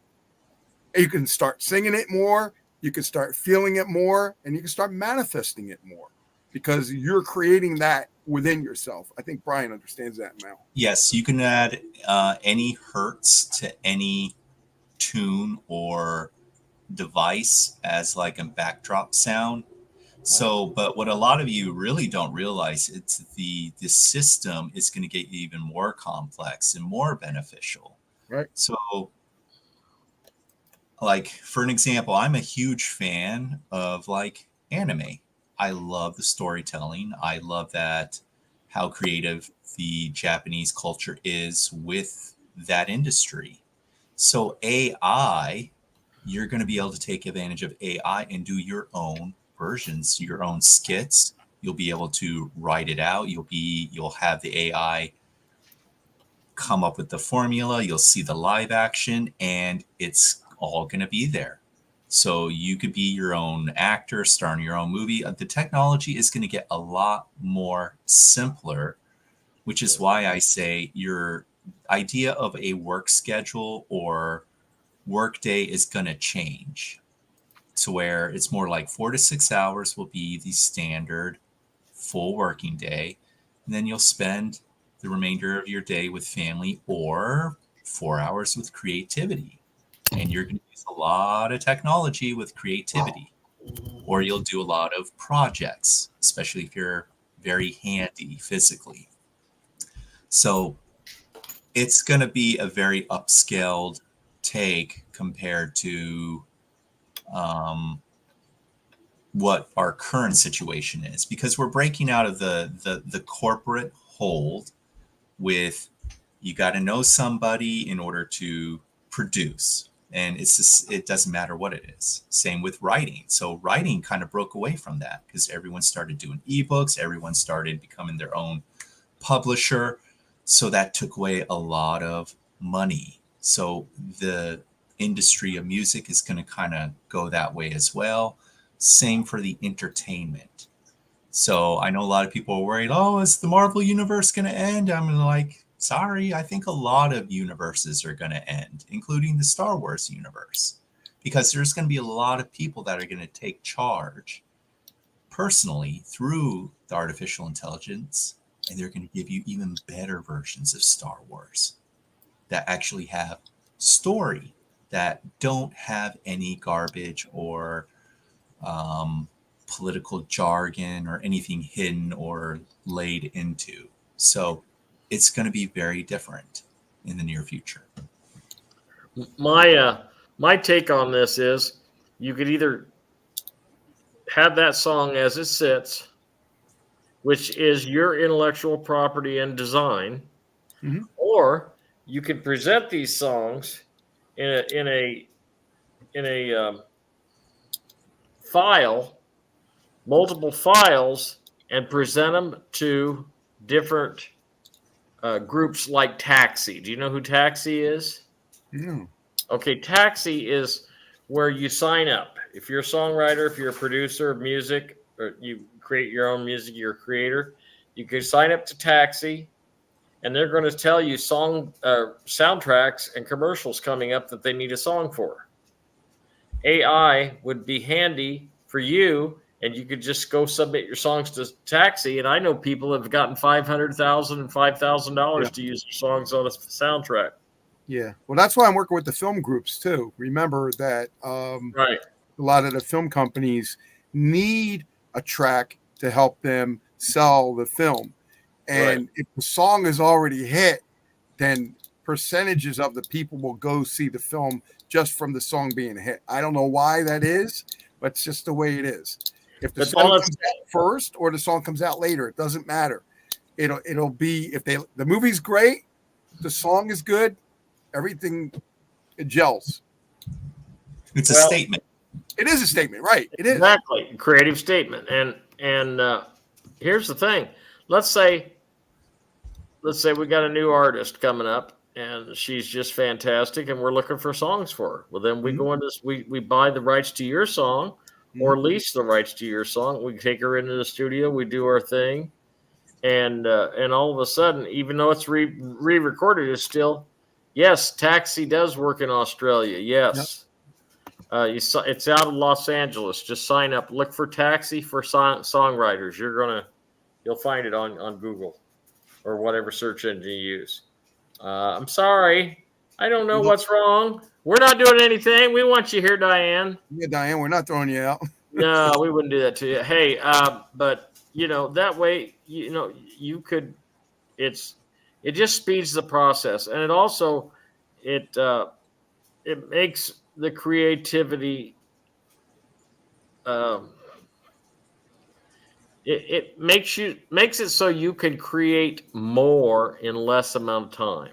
Speaker 1: You can start singing it more, you can start feeling it more, and you can start manifesting it more because you're creating that within yourself. I think Brian understands that now.
Speaker 6: Yes, you can add any hertz to any tune or device as like a backdrop sound. So, but what a lot of you really don't realize, it's the system is going to get even more complex and more beneficial.
Speaker 1: Right.
Speaker 6: So, like for an example, I'm a huge fan of like anime. I love the storytelling. I love that how creative the Japanese culture is with that industry. So AI, you're going to be able to take advantage of AI and do your own versions, your own skits. You'll be able to write it out. You'll have the AI come up with the formula. You'll see the live action, and it's all going to be there. So you could be your own actor, star in your own movie. The technology is going to get a lot more simpler, which is why I say your idea of a work schedule or work day is going to change to where it's more like 4 to 6 hours will be the standard full working day. And then you'll spend the remainder of your day with family or 4 hours with creativity. And you're going to use a lot of technology with creativity, or you'll do a lot of projects, especially if you're very handy physically. So it's going to be a very upscaled take compared to what our current situation is, because we're breaking out of the corporate hold with you got to know somebody in order to produce. And it's just, it doesn't matter what it is. Same with writing. So writing kind of broke away from that because everyone started doing ebooks. Everyone started becoming their own publisher. So that took away a lot of money. So the industry of music is going to kind of go that way as well. Same for the entertainment. So I know a lot of people are worried, oh, is the Marvel universe going to end? I'm like, sorry, I think a lot of universes are going to end, including the Star Wars universe, because there's going to be a lot of people that are going to take charge personally through the artificial intelligence, and they're going to give you even better versions of Star Wars that actually have story, that don't have any garbage or political jargon or anything hidden or laid into. So it's going to be very different in the near future.
Speaker 2: My take on this is you could either have that song as it sits, which is your intellectual property and design, or you could present these songs in a file, multiple files, and present them to different groups like Taxi. Do you know who Taxi is?
Speaker 1: Yeah.
Speaker 2: Okay, Taxi is where you sign up. If you're a songwriter, if you're a producer of music, or you create your own music, you're a creator, you can sign up to Taxi, and they're going to tell you soundtracks and commercials coming up that they need a song for. AI would be handy for you, and you could just go submit your songs to Taxi. And I know people have gotten $500,000 and $5,000 to use their songs on a soundtrack.
Speaker 1: Yeah. Well, that's why I'm working with the film groups too. Remember that
Speaker 2: Right.
Speaker 1: a lot of the film companies need a track to help them sell the film. And if the song is already hit, then percentages of the people will go see the film just from the song being a hit. I don't know why that is, but it's just the way it is. If the
Speaker 2: But
Speaker 1: song
Speaker 2: then
Speaker 1: comes out first or the song comes out later, it doesn't matter. It'll be if the movie's great, the song is good, everything it gels.
Speaker 6: It's a statement.
Speaker 1: It is a statement, right? It is
Speaker 2: exactly creative statement. And here's the thing. Let's say we got a new artist coming up and she's just fantastic and we're looking for songs for her. Well, then we go into this, we buy the rights to your song or lease the rights to your song. We take her into the studio, we do our thing. And all of a sudden, even though it's re-recorded, it's still, yes, Taxi does work in Australia. Yes. Yep. It's out of Los Angeles. Just sign up. Look for Taxi for songwriters. You'll find it on Google or whatever search engine you use. I'm sorry. I don't know what's wrong. We're not doing anything. We want you here, Diane.
Speaker 1: Yeah, Diane, we're not throwing you out.
Speaker 2: No, we wouldn't do that to you. Hey, but that way, you could. It just speeds the process, and it also it makes the creativity. It makes it so you can create more in less amount of time.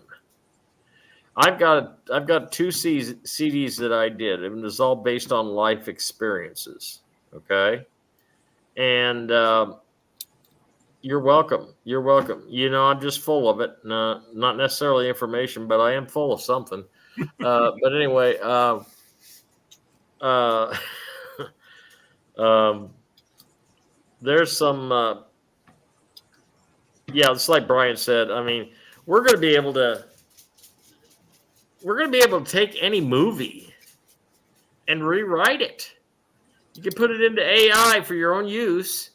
Speaker 2: I've got 2 CDs that I did, and it's all based on life experiences. Okay, and you're welcome. You're welcome. I'm just full of it. Not necessarily information, but I am full of something. But anyway, there's some. It's like Brian said. I mean, we're going to be able to take any movie and rewrite it. You can put it into AI for your own use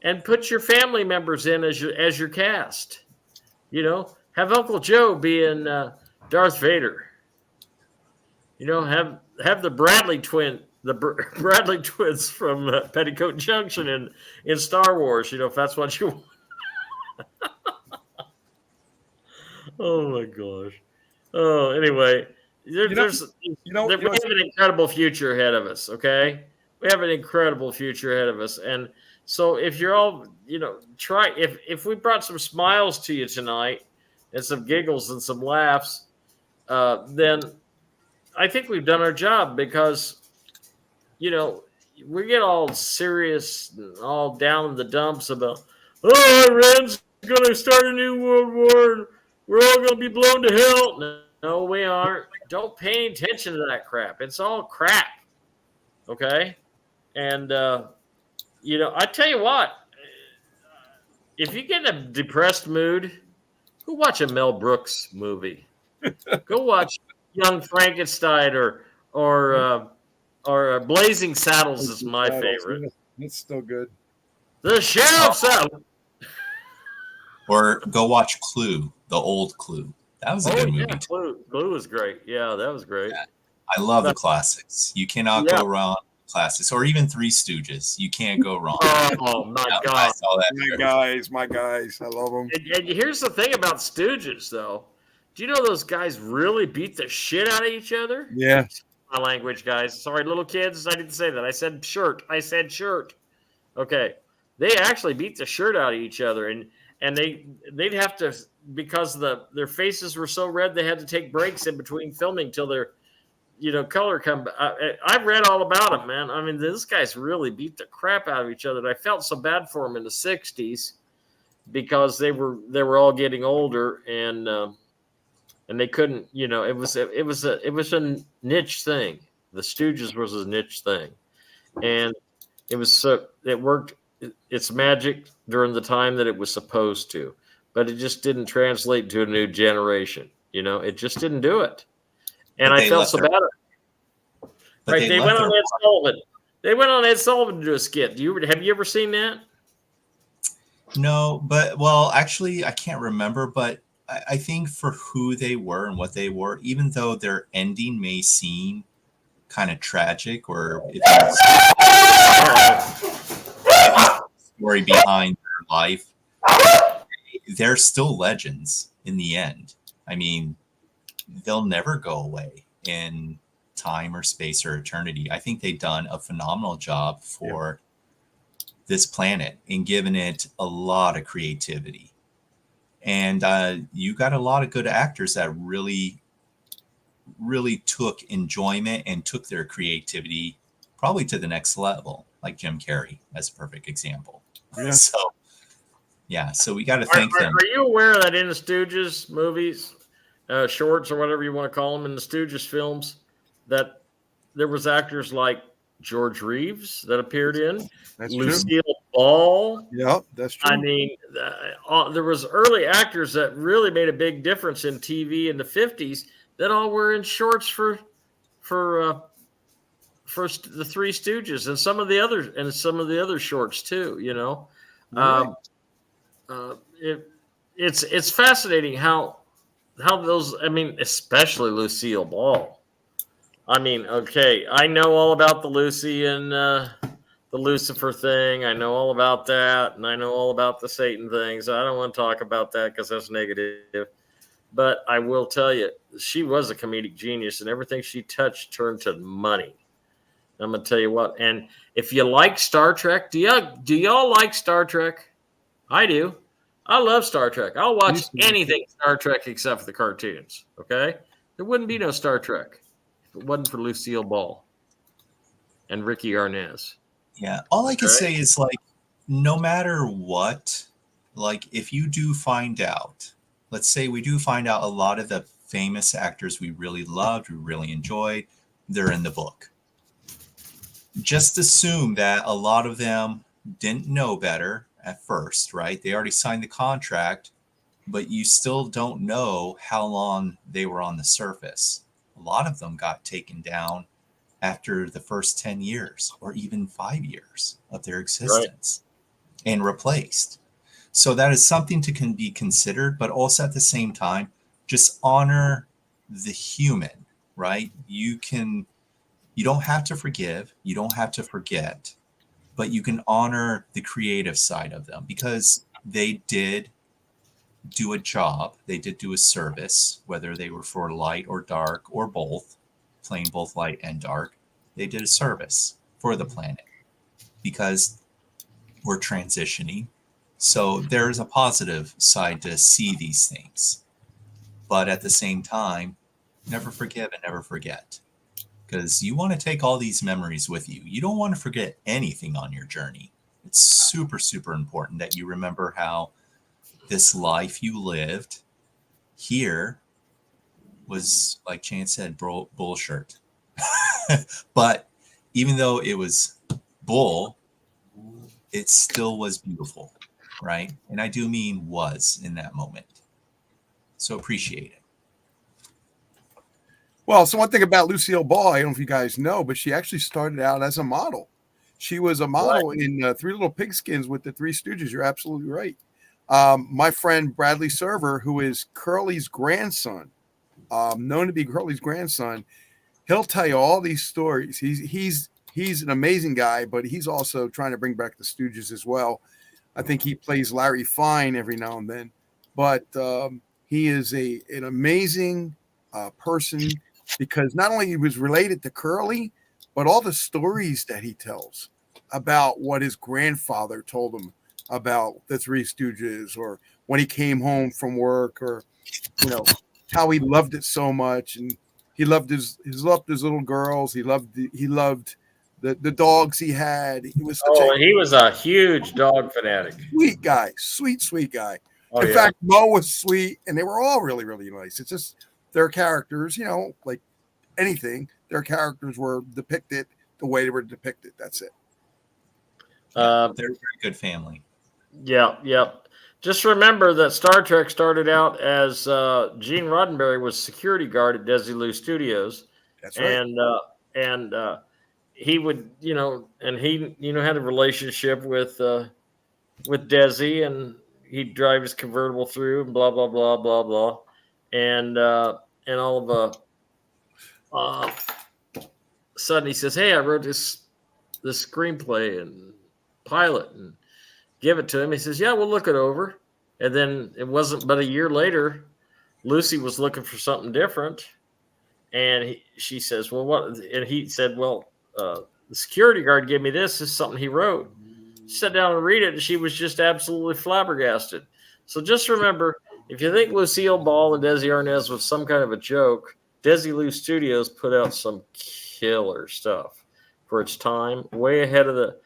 Speaker 2: and put your family members in as your cast. Have Uncle Joe be in Darth Vader. Have the Bradley twins from Petticoat Junction in Star Wars. If that's what you want. Oh my gosh. Oh, anyway, we have an incredible future ahead of us. Okay, we have an incredible future ahead of us, and so if you're all, try if we brought some smiles to you tonight and some giggles and some laughs, then I think we've done our job because, we get all serious and all down in the dumps about, Iran's going to start a new world war and we're all going to be blown to hell. No, we aren't. Don't pay any attention to that crap. It's all crap. Okay? And, I tell you what, if you get in a depressed mood, go watch a Mel Brooks movie. Go watch Young Frankenstein or Blazing Saddles is my favorite.
Speaker 1: It's still good.
Speaker 2: The Sheriff's Out.
Speaker 6: Or go watch Clue, the old Clue. That was a good movie.
Speaker 2: Clue was great. Yeah, that was great.
Speaker 6: Yeah. I love the classics. You cannot go wrong with classics, or even Three Stooges. You can't go wrong.
Speaker 2: Oh my God!
Speaker 1: My guys, I love them.
Speaker 2: And here's the thing about Stooges, though. Do you know those guys really beat the shit out of each other?
Speaker 1: Yeah.
Speaker 2: My language, guys. Sorry, little kids. I didn't say that. I said shirt. Okay. They actually beat the shirt out of each other, and they'd have to, because their faces were so red, they had to take breaks in between filming till their color come. I've read all about them, man. I mean, these guys really beat the crap out of each other. And I felt so bad for them in the '60s because they were all getting older and they couldn't. It was a niche thing. The Stooges was a niche thing, and it worked its magic during the time that it was supposed to, but it just didn't translate to a new generation. It just didn't do it. And I felt so bad. Right? They went on Ed Sullivan. They went on Ed Sullivan to do a skit. Have you ever seen that?
Speaker 6: No, actually, I can't remember. But I think for who they were and what they were, even though their ending may seem kind of tragic, or if it's story behind their life, they're still legends in the end. I mean, they'll never go away in time or space or eternity. I think they've done a phenomenal job for this planet and given it a lot of creativity. And you got a lot of good actors that really took enjoyment and took their creativity probably to the next level, like Jim Carrey as a perfect example.
Speaker 1: Yeah.
Speaker 6: So we got to thank them.
Speaker 2: Are you aware that in the Stooges movies, shorts or whatever you want to call them, in the Stooges films, that there was actors like George Reeves that appeared in,
Speaker 1: That's
Speaker 2: Lucille Ball.
Speaker 1: Yeah, that's true.
Speaker 2: I mean, there was early actors that really made a big difference in TV in the 50s that all were in shorts for the Three Stooges and some of the other shorts too. You know, it's fascinating how those. I mean, especially Lucille Ball. I mean, okay, I know all about the Lucy and the Lucifer thing. I know all about that, and I know all about the Satan things. I don't want to talk about that because that's negative. But I will tell you, she was a comedic genius, and everything she touched turned to money. I'm gonna tell you what. And if you like Star Trek, do y'all like Star Trek? I do. I love Star Trek. I'll watch anything Star Trek except for the cartoons. Okay, there wouldn't be no Star Trek if it wasn't for Lucille Ball and Ricky Arnaz.
Speaker 6: Yeah, all I can say is, like, no matter what, like, if you do find out, let's say we do find out a lot of the famous actors we really loved, we really enjoyed, they're in the book. Just assume that a lot of them didn't know better at first, right? They already signed the contract, but you still don't know how long they were on the surface. A lot of them got taken down after the first 10 years or even 5 years of their existence and replaced. So that is something to be considered, but also at the same time, just honor the human, right? You don't have to forgive, you don't have to forget, but you can honor the creative side of them because they did do a job, they did do a service, whether they were for light or dark or both, playing both light and dark. They did a service for the planet because we're transitioning. So there's a positive side to see these things. But at the same time, never forgive and never forget. Because you want to take all these memories with you. You don't want to forget anything on your journey. It's super, super important that you remember how this life you lived here was, like Chance said, bullshit. But even though it was bull, it still was beautiful, right? And I do mean was in that moment. So appreciate it.
Speaker 1: Well, so one thing about Lucille Ball, I don't know if you guys know, but she actually started out as a model. She was a model in Three Little Pigskins with the Three Stooges. You're absolutely right. My friend Bradley Server, who is Curly's grandson, known to be Curly's grandson, he'll tell you all these stories. He's an amazing guy, but he's also trying to bring back the Stooges as well. I think he plays Larry Fine every now and then, but he is an amazing person because not only he was related to Curly, but all the stories that he tells about what his grandfather told him about the Three Stooges, or when he came home from work, or how he loved it so much, and he loved his little girls. He loved the dogs he had. He was
Speaker 2: he was a huge dog fanatic.
Speaker 1: Sweet guy, sweet guy.
Speaker 2: Oh,
Speaker 1: in fact, Mo was sweet, and they were all really, really nice. It's just their characters, like anything, their characters were depicted the way they were depicted. That's it.
Speaker 6: They're a very good family.
Speaker 2: Yeah. Just remember that Star Trek started out as Gene Roddenberry was security guard at Desilu Studios.
Speaker 1: That's right.
Speaker 2: And he would, and he, had a relationship with Desi, and he'd drive his convertible through and blah blah blah blah blah, and all of a sudden he says, "Hey, I wrote this screenplay and pilot," and give it to him. He says, "Yeah, we'll look it over." And then it wasn't but a year later, Lucy was looking for something different, and she says, "Well, what?" And he said, "Well, the security guard gave me this. This is something he wrote." She sat down and read it, and she was just absolutely flabbergasted. So just remember, if you think Lucille Ball and Desi Arnaz was some kind of a joke, Desilu Studios put out some killer stuff for its time, way ahead of the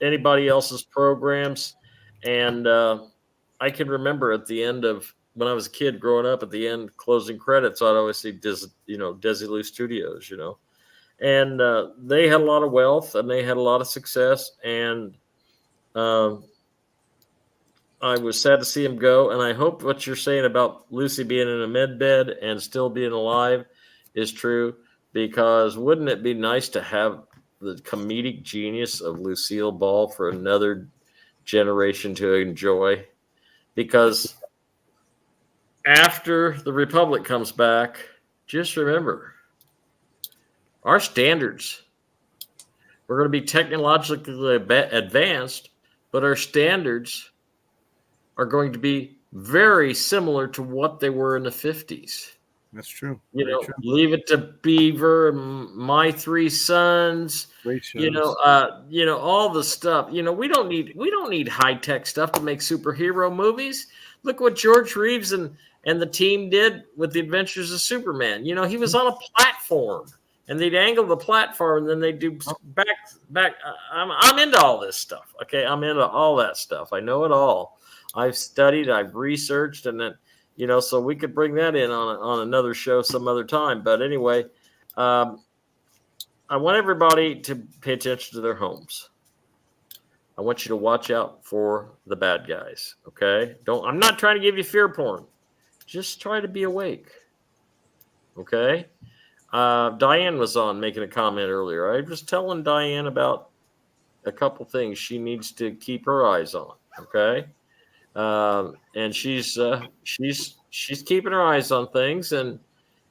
Speaker 2: anybody else's programs. And I can remember at the end of when I was a kid growing up, at the end closing credits, I'd always see Desilu Studios, and they had a lot of wealth and they had a lot of success, and I was sad to see him go. And I hope what you're saying about Lucy being in a med bed and still being alive is true, because wouldn't it be nice to have the comedic genius of Lucille Ball for another generation to enjoy? Because after the Republic comes back, just remember, our standards, we're going to be technologically advanced, but our standards are going to be very similar to what they were in the 50s.
Speaker 1: That's true.
Speaker 2: True. Leave It to Beaver, and My Three Sons,
Speaker 1: Great shows.
Speaker 2: all the stuff. We don't need high-tech stuff to make superhero movies. Look what George Reeves and the team did with The Adventures of Superman. He was on a platform, and they'd angle the platform, and then they do back. I'm into all this stuff. Okay, I'm into all that stuff. I know it all. I've studied, I've researched, and then so we could bring that in on another show some other time. But anyway, I want everybody to pay attention to their homes. I want you to watch out for the bad guys. Okay, I'm not trying to give you fear porn. Just try to be awake. Okay. Diane was on making a comment earlier. I was telling Diane about a couple things she needs to keep her eyes on. Okay. And she's keeping her eyes on things, and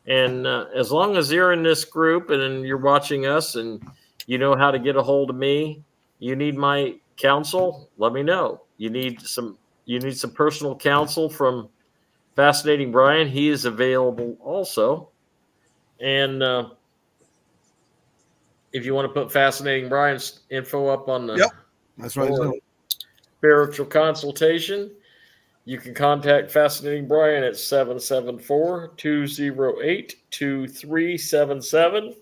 Speaker 2: as long as you're in this group and you're watching us and you know how to get a hold of me, you need my counsel, let me know. You need some personal counsel from Fascinating Brian. He is available also. And if you want to put Fascinating Brian's info up on the
Speaker 1: that's right.
Speaker 2: Spiritual consultation, you can contact Fascinating Brian at 774-208-2377.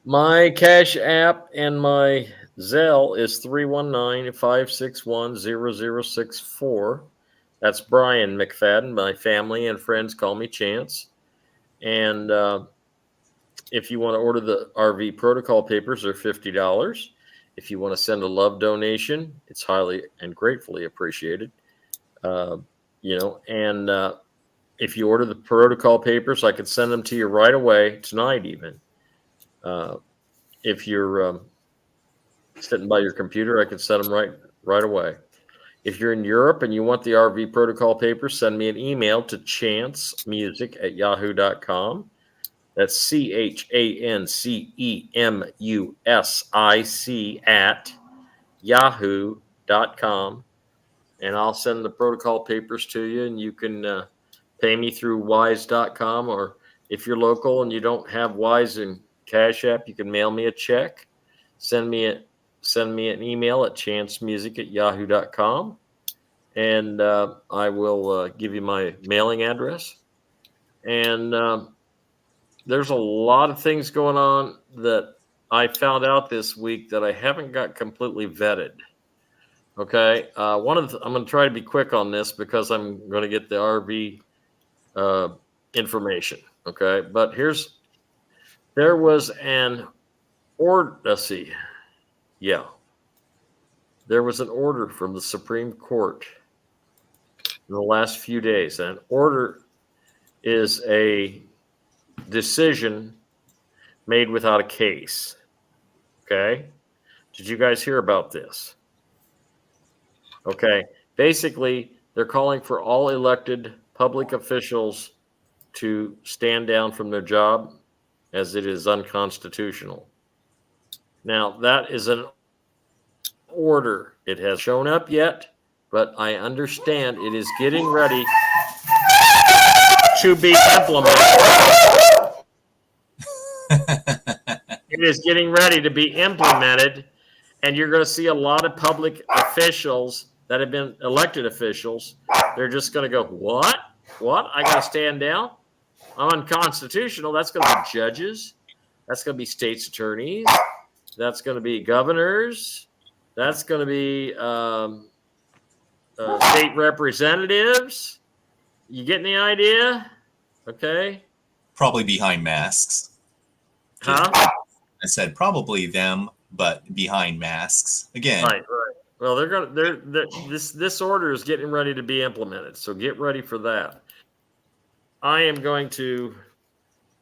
Speaker 2: My Cash App and my Zelle is 319-561-0064. That's Brian McFadden. My family and friends call me Chance. And if you want to order the RV protocol papers, they're $50. If you want to send a love donation, it's highly and gratefully appreciated. And if you order the protocol papers, I could send them to you right away tonight, even. If you're sitting by your computer, I could send them right away. If you're in Europe and you want the RV protocol papers, send me an email to chancemusic@yahoo.com. That's CHANCEMUSIC@yahoo.com. And I'll send the protocol papers to you, and you can pay me through wise.com, or if you're local and you don't have Wise and Cash App, you can mail me a check. Send me an email at chancemusic@yahoo.com, and I will give you my mailing address. And there's a lot of things going on that I found out this week that I haven't got completely vetted. Okay. I'm going to try to be quick on this because I'm going to get the RV information. Okay. But there was an order. Let's see. Yeah. There was an order from the Supreme Court in the last few days. And an order is a decision made without a case. Okay. Did you guys hear about this? Okay. Basically, they're calling for all elected public officials to stand down from their job as it is unconstitutional. Now, that is an order. It has shown up yet, but I understand it is getting ready to be implemented. It is getting ready to be implemented, and you're going to see a lot of public officials that have been elected officials. They're just going to go, what? What? I got to stand down? I'm unconstitutional. That's going to be judges. That's going to be state's attorneys. That's going to be governors. That's going to be state representatives. You getting the idea? Okay.
Speaker 6: Probably behind masks.
Speaker 2: Huh?
Speaker 6: I said probably them, but behind masks. Again,
Speaker 2: Right. Well, this order is getting ready to be implemented, so get ready for that. I am going to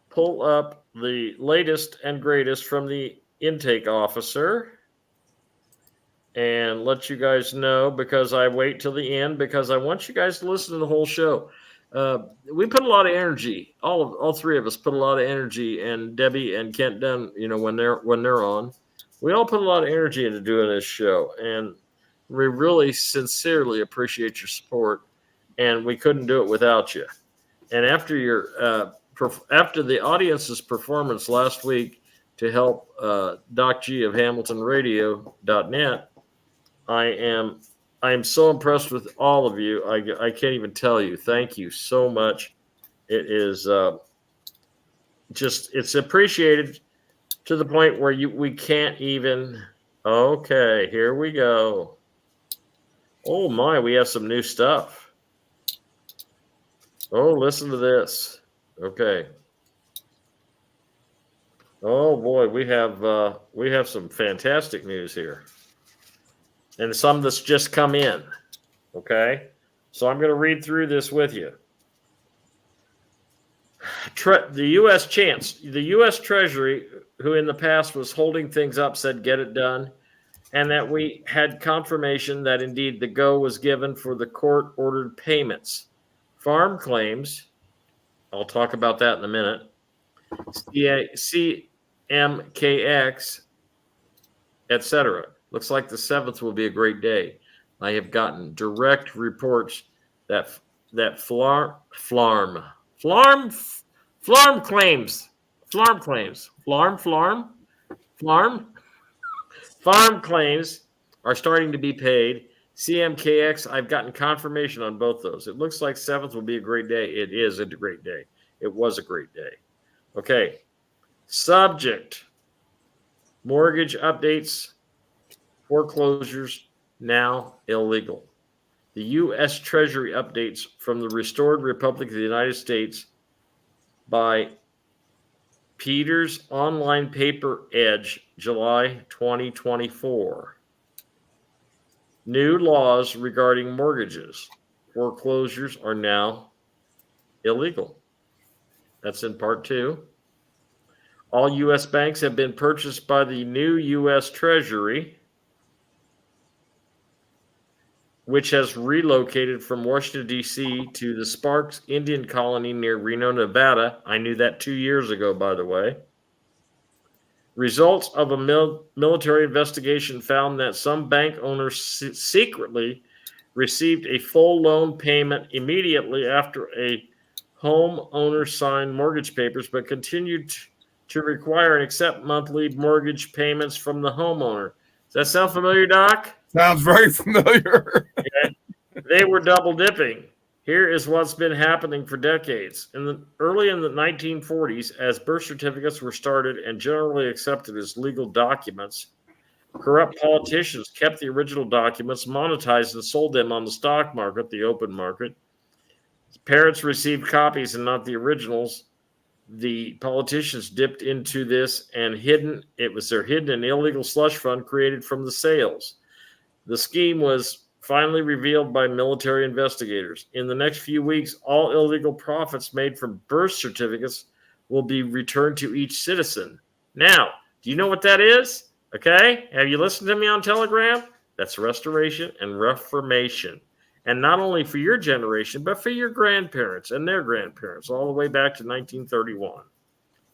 Speaker 2: pull up the latest and greatest from the intake officer and let you guys know, because I wait till the end because I want you guys to listen to the whole show. We put a lot of energy. All three of us put a lot of energy, and Debbie and Kent Dunn, when they're on, we all put a lot of energy into doing this show, and we really sincerely appreciate your support, and we couldn't do it without you. And after the audience's performance last week to help Doc G of HamiltonRadio.net, I am so impressed with all of you. I can't even tell you. Thank you so much. It is it's appreciated to the point where we can't even. Okay, here we go. Oh my, we have some new stuff. Oh, listen to this. Okay. Oh boy, we have some fantastic news here. And some that's just come in. Okay. So I'm going to read through this with you. The U.S. Treasury, who in the past was holding things up, said get it done, and that we had confirmation that indeed the go was given for the court-ordered payments. Farm claims, I'll talk about that in a minute, CMKX, etc. Looks like the 7th will be a great day. I have gotten direct reports that farm claims are starting to be paid. CMKX, I've gotten confirmation on both those. It looks like 7th will be a great day. It is a great day. It was a great day. Okay. Subject. Mortgage updates. Foreclosures now illegal. The U.S. Treasury updates from the Restored Republic of the United States by Peters Online Paper Edge, July 2024. New laws regarding mortgages. Foreclosures are now illegal. That's in part 2. All U.S. banks have been purchased by the new U.S. Treasury, which has relocated from Washington, D.C. to the Sparks Indian Colony near Reno, Nevada. I knew that 2 years ago, by the way. Results of a military investigation found that some bank owners secretly received a full loan payment immediately after a homeowner signed mortgage papers, but continued to require and accept monthly mortgage payments from the homeowner. Does that sound familiar, Doc?
Speaker 1: Sounds very familiar.
Speaker 2: Okay. They were double dipping. Here is what's been happening for decades. Early in the 1940s, as birth certificates were started and generally accepted as legal documents, corrupt politicians kept the original documents, monetized and sold them on the stock market, the open market. Parents received copies and not the originals. The politicians dipped into this and hidden and illegal slush fund created from the sales. The scheme was finally revealed by military investigators. In the next few weeks, all illegal profits made from birth certificates will be returned to each citizen. Now, do you know what that is? Okay? Have you listened to me on Telegram? That's restoration and reformation. And not only for your generation, but for your grandparents and their grandparents, all the way back to 1931.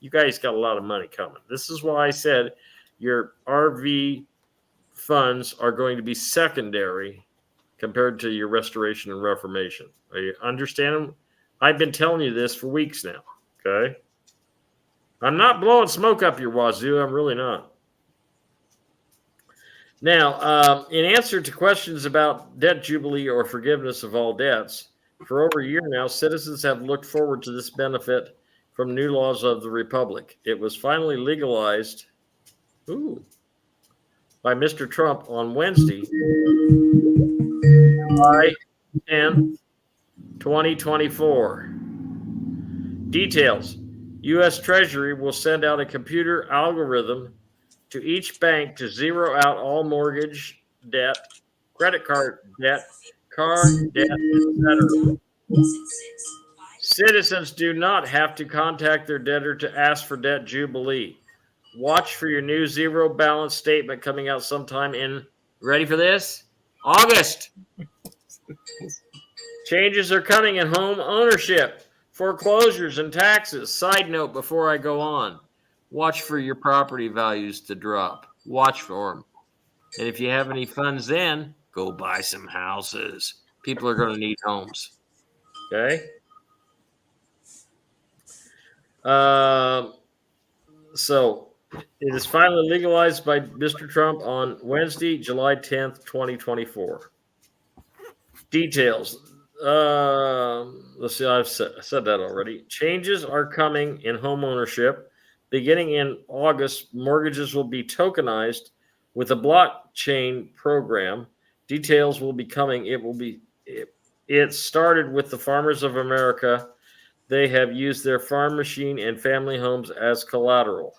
Speaker 2: You guys got a lot of money coming. This is why I said your RV funds are going to be secondary compared to your restoration and reformation. Are you understanding? I've been telling you this for weeks now, okay? I'm not blowing smoke up your wazoo. I'm really not. Now, in answer to questions about debt jubilee or forgiveness of all debts, for over a year now, citizens have looked forward to this benefit from new laws of the Republic. It was finally legalized by Mr. Trump on Wednesday, July 10th, 2024. Details. U.S. Treasury will send out a computer algorithm to each bank to zero out all mortgage debt, credit card debt, car debt, etc. Citizens do not have to contact their debtor to ask for debt jubilee. Watch for your new zero balance statement coming out sometime in, ready for this? August. Changes are coming in home ownership, foreclosures, and taxes. Side note before I go on, watch for your property values to drop. Watch for them. And if you have any funds then, go buy some houses. People are going to need homes. Okay? So it is finally legalized by Mr. Trump on Wednesday, July 10th, 2024. Details. Let's see, I've said that already. Changes are coming in home ownership. Beginning in August, mortgages will be tokenized with a blockchain program. Details will be coming. It started with the Farmers of America. They have used their farm machine and family homes as collateral.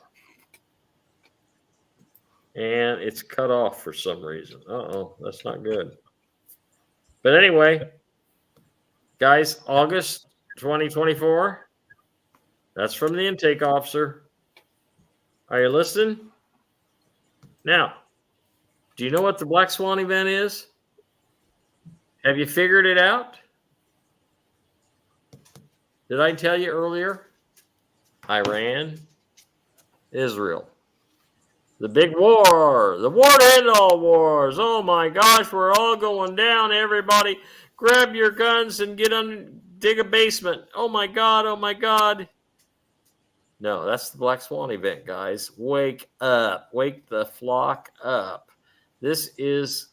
Speaker 2: And it's cut off for some reason. Uh-oh, that's not good. But anyway, guys, August 2024. That's from the intake officer. Are you listening? Now, do you know what the Black Swan event is? Have you figured it out? Did I tell you earlier? Iran, Israel. The big war, the war to end all wars. Oh my gosh, we're all going down. Everybody grab your guns and dig a basement. Oh my God, oh my God. No, that's the Black Swan event, guys. Wake up. Wake the flock up. This is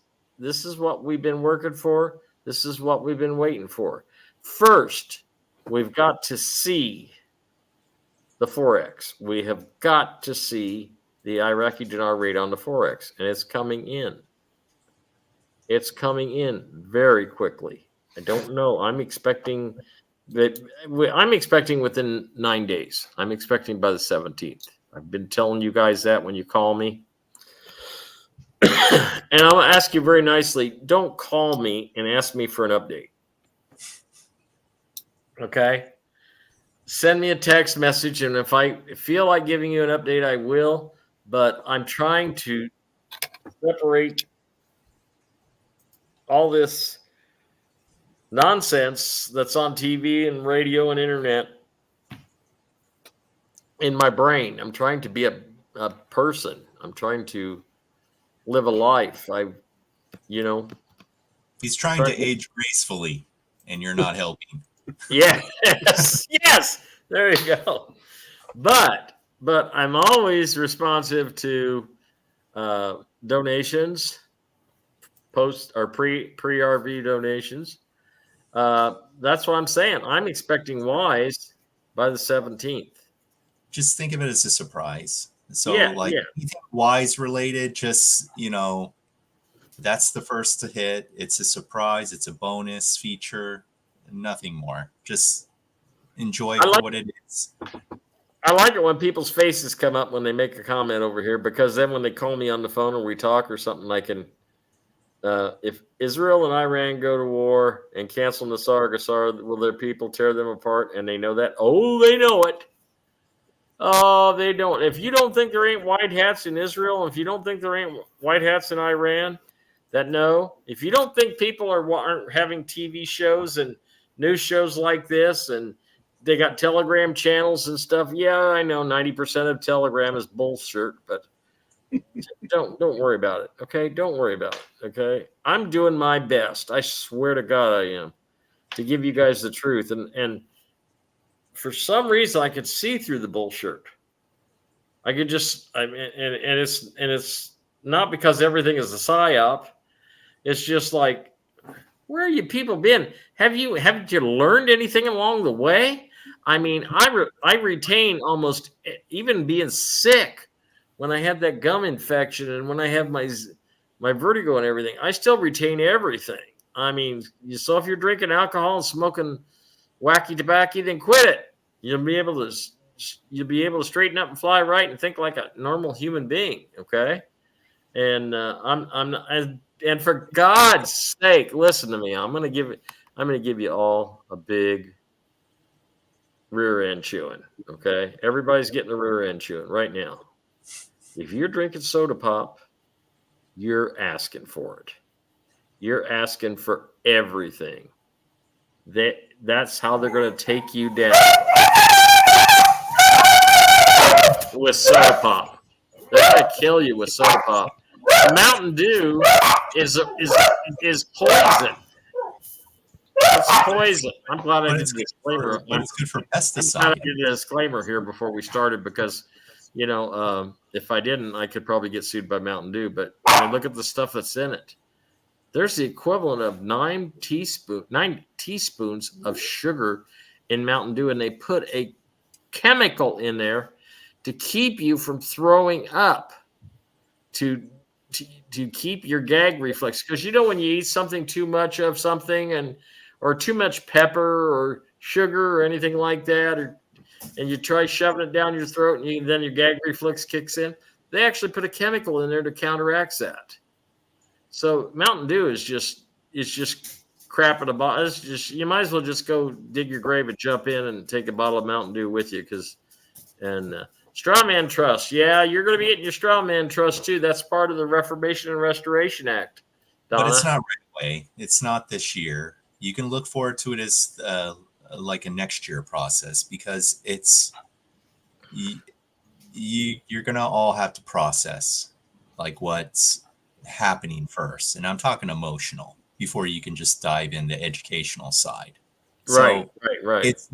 Speaker 2: what we've been working for. This is what we've been waiting for. First, we've got to see the Forex. We have got to see the Iraqi dinar rate on the Forex, and it's coming in. It's coming in very quickly. I don't know. I'm expecting within 9 days. I'm expecting by the 17th. I've been telling you guys that when you call me. And I'll ask you very nicely, don't call me and ask me for an update. Okay? Send me a text message, and if I feel like giving you an update, I will. But I'm trying to separate all this nonsense that's on TV and radio and internet in my brain. I'm trying to be a person. I'm trying to live a life.
Speaker 6: He's trying to age gracefully, and you're not helping.
Speaker 2: Yes, yes. There you go. But I'm always responsive to donations, post or pre-RV donations. That's what I'm saying. I'm expecting Wise by the 17th.
Speaker 6: Just think of it as a surprise. So anything Wise related, just, that's the first to hit. It's a surprise. It's a bonus feature. Nothing more. Just enjoy for what it is.
Speaker 2: I like it when people's faces come up when they make a comment over here, because then when they call me on the phone or we talk or something, I can, if Israel and Iran go to war and cancel Nassar, will their people tear them apart? And they know that? Oh, they know it. Oh, they don't. If you don't think there ain't white hats in Israel, if you don't think there ain't white hats in Iran, that know. If you don't think people aren't having TV shows and news shows like this, and they got Telegram channels and stuff, yeah, I know 90% of Telegram is bullshit, but don't worry about it. Okay, don't worry about it. Okay, I'm doing my best. I swear to God, I am, to give you guys the truth. And for some reason, I could see through the bullshit. I could just, I mean, and it's not because everything is a psyop. It's just like, where are you people been? Haven't you learned anything along the way? I mean, I retain almost, even being sick when I had that gum infection and when I have my vertigo and everything. I still retain everything. I mean, so if you're drinking alcohol and smoking wacky tobacco, then quit it. You'll be able to straighten up and fly right and think like a normal human being. Okay, and and for God's sake, listen to me. I'm gonna give you all a big rear end chewing. Okay, everybody's getting a rear end chewing right now. If you're drinking soda pop, you're asking for it. You're asking for everything. That's how they're going to take you down with soda pop. They're going to kill you with soda pop. Mountain Dew is poison. It's poison. I'm glad I did a disclaimer.
Speaker 6: But it's good for
Speaker 2: I'm glad
Speaker 6: pesticide.
Speaker 2: I did a disclaimer here before we started because, if I didn't, I could probably get sued by Mountain Dew. But look at the stuff that's in it. There's the equivalent of 9 teaspoons of sugar in Mountain Dew, and they put a chemical in there to keep you from throwing up, to keep your gag reflex. Because when you eat something too much of something or too much pepper or sugar or anything like that, and you try shoving it down your throat and then your gag reflex kicks in, they actually put a chemical in there to counteract that. So Mountain Dew is just crap at a bottle. It's just, you might as well just go dig your grave and jump in and take a bottle of Mountain Dew with you. Strawman Trust. Yeah, you're going to be getting your Strawman Trust too. That's part of the Reformation and Restoration Act. Donna.
Speaker 6: But it's not right away. It's not this year. You can look forward to it as like a next year process, because it's you're going to all have to process like what's happening first, and I'm talking emotional, before you can just dive in the educational side.
Speaker 2: Right.
Speaker 6: It's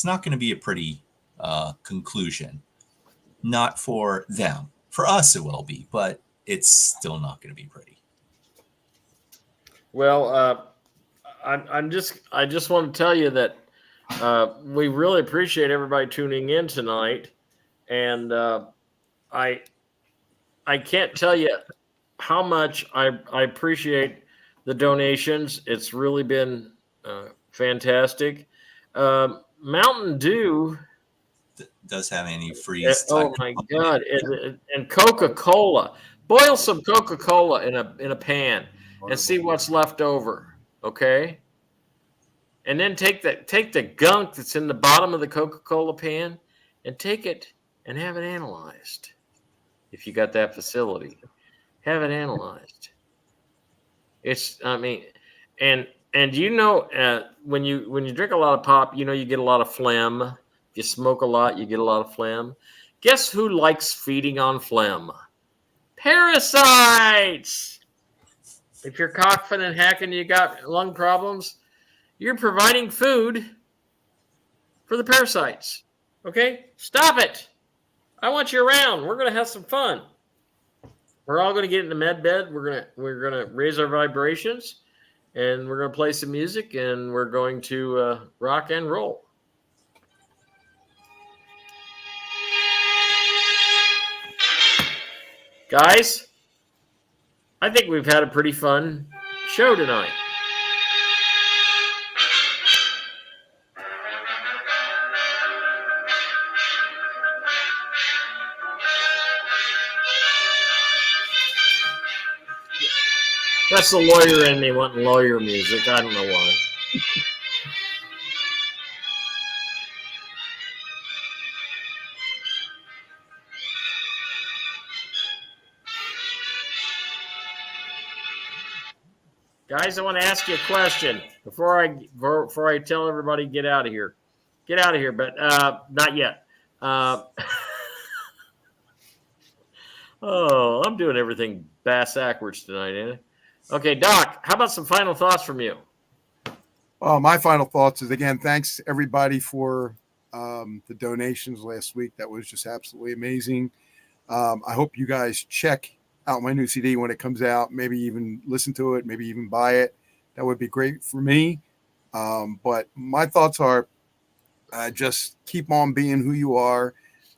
Speaker 6: not going to be a pretty conclusion. Not for them. For us it will be, but it's still not going to be pretty.
Speaker 2: Well, I just want to tell you that we really appreciate everybody tuning in tonight, and I can't tell you how much I appreciate the donations. It's really been fantastic. Mountain Dew
Speaker 6: does have any freeze.
Speaker 2: Oh my God! And Coca-Cola. Boil some Coca-Cola in a pan and see what's left over. Okay. And then take the gunk that's in the bottom of the Coca-Cola pan and take it and have it analyzed. If you got that facility, have it analyzed. And when you drink a lot of pop, you get a lot of phlegm. If you smoke a lot, you get a lot of phlegm. Guess who likes feeding on phlegm? Parasites. If you're coughing and hacking, you got lung problems, you're providing food for the parasites. Okay? Stop it. I want you around. We're going to have some fun. We're all going to get in the med bed. We're going to raise our vibrations, and we're going to play some music, and we're going to rock and roll. Guys, I think we've had a pretty fun show tonight. That's the lawyer in me wanting lawyer music. I don't know why. Guys, I want to ask you a question before I tell everybody get out of here. Get out of here, but not yet. Oh, I'm doing everything bass-ackwards tonight, ain't it? Okay, Doc, how about some final thoughts from you?
Speaker 1: Well, my final thoughts is, again, thanks everybody for the donations last week. That was just absolutely amazing. I hope you guys check out my new CD when it comes out, maybe even listen to it, maybe even buy it. That would be great for me. But my thoughts are just keep on being who you are.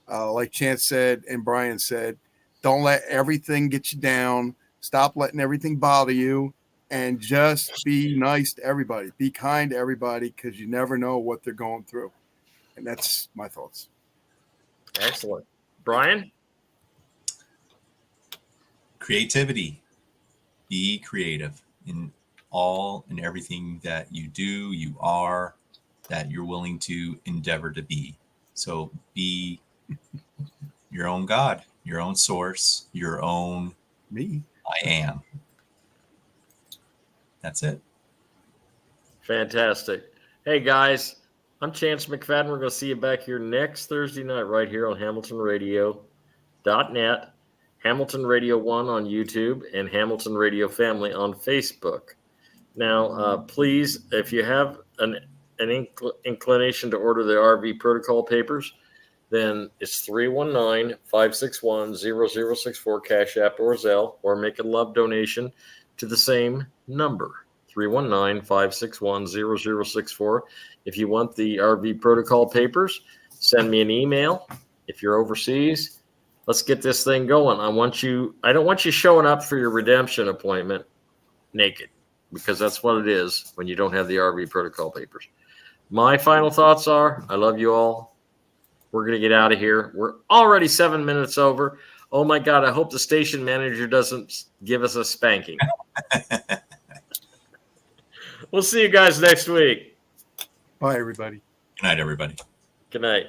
Speaker 1: Like Chance said and Brian said, don't let everything get you down. Stop letting everything bother you, and just be nice to everybody. Be kind to everybody, because you never know what they're going through. And that's my thoughts.
Speaker 2: Excellent. Brian?
Speaker 6: Creativity. Be creative in all and everything that you do, you are, that you're willing to endeavor to be. So be your own God, your own source, your own
Speaker 1: Me?
Speaker 6: I am. That's it.
Speaker 2: Fantastic. Hey, guys, I'm Chance McFadden. We're going to see you back here next Thursday night right here on HamiltonRadio.net, Hamilton Radio 1 on YouTube, and Hamilton Radio Family on Facebook. Now, please, if you have an inclination to order the RV protocol papers, then it's 319-561-0064 Cash App or Zelle, or make a love donation to the same number, 319-561-0064. If you want the RV protocol papers, send me an email. If you're overseas, let's get this thing going. I don't want you showing up for your redemption appointment naked, because that's what it is when you don't have the RV protocol papers. My final thoughts are, I love you all. We're going to get out of here. We're already 7 minutes over. Oh, my God. I hope the station manager doesn't give us a spanking. We'll see you guys next week.
Speaker 1: Bye, everybody.
Speaker 6: Good night, everybody.
Speaker 2: Good night.